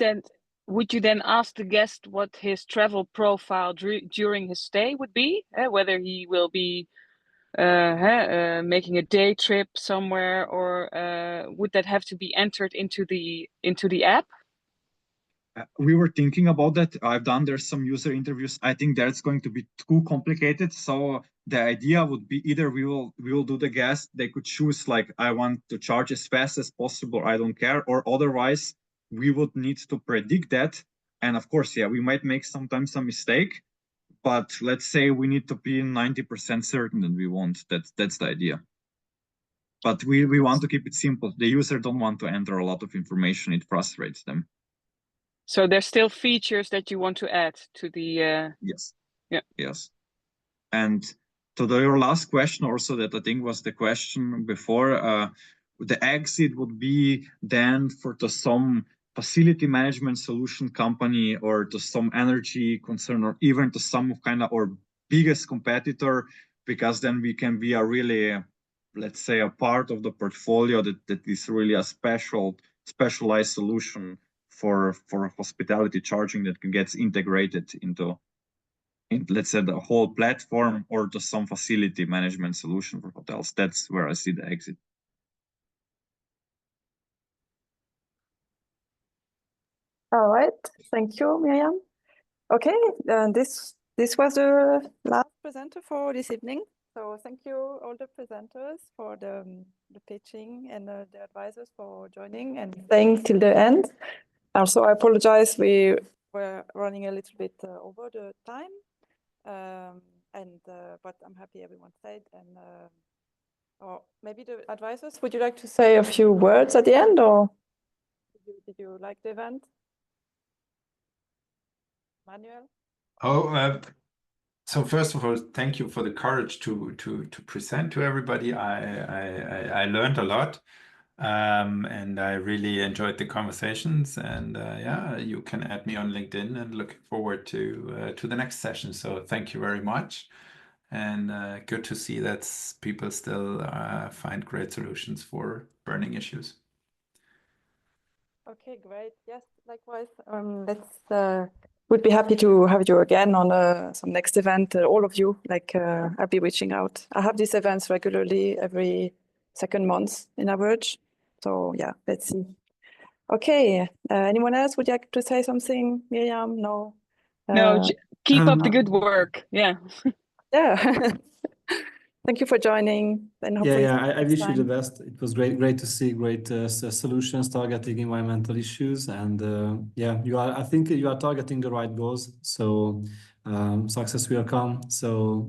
Yeah. Would you then ask the guest what his travel profile during his stay would be? Whether he will be making a day trip somewhere, or would that have to be entered into the app? We were thinking about that. There's some user interviews. I think that's going to be too complicated. So the idea would be either we will do the guest, they could choose like, I want to charge as fast as possible, I don't care, or otherwise we would need to predict that. And of course, we might make sometimes a mistake, but let's say we need to be 90% certain that we won't. That's the idea. But we want to keep it simple. The user don't want to enter a lot of information. It frustrates them. So there's still features that you want to add to the. Yes. Yeah. Yes. And to your last question also, that I think was the question before, the exit would be then to some facility management solution company, or to some energy concern, or even to some kind of our biggest competitor, because then we can be a really, let's say, a part of the portfolio that is really a specialized solution for hospitality charging that gets integrated into, let's say, the whole platform, or to some facility management solution for hotels. That's where I see the exit. All right, thank you, Mirjam. Okay, this was the last presenter for this evening. So thank you all the presenters for the pitching, and the advisors for joining and staying till the end. Also, I apologize, we were running a little bit over the time, but I'm happy everyone stayed. And or maybe the advisors, would you like to say a few words at the end, or did you like the event? Manuel? So first of all, thank you for the courage to present to everybody. I learned a lot, and I really enjoyed the conversations. And you can add me on LinkedIn, and looking forward to the next session. So thank you very much, and good to see that people still find great solutions for burning issues. Okay, great. Yes, likewise. Would be happy to have you again on some next event. All of you, I'll be reaching out. I have these events regularly, every second month in average. So yeah, let's see. Okay, anyone else would like to say something? Mirjam? No. No, keep up the good work. Yeah. Yeah. Thank you for joining. And hopefully I wish you the best. It was great to see great solutions targeting environmental issues, and I think you are targeting the right goals. So success will come. So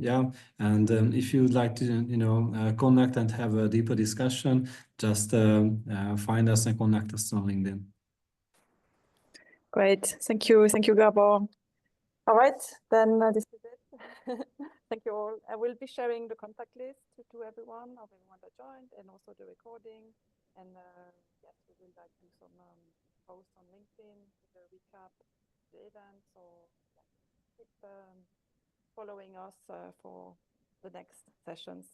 and if you would like to connect and have a deeper discussion, just find us and connect us on LinkedIn. Great, thank you, Gábor. All right, then this is it. Thank you all. I will be sharing the contact list to everyone that joined, and also the recording. And yes, we will do some posts on LinkedIn with a recap of the event. So keep following us for the next sessions.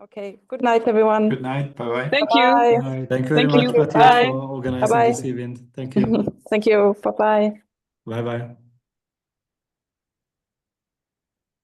Okay, good night, everyone. Good night. Bye-bye. Thank Bye. you. Thank you very much, Bye. Katia, for organizing Bye-bye. this event. Thank you. Thank you. Bye-bye. Bye-bye.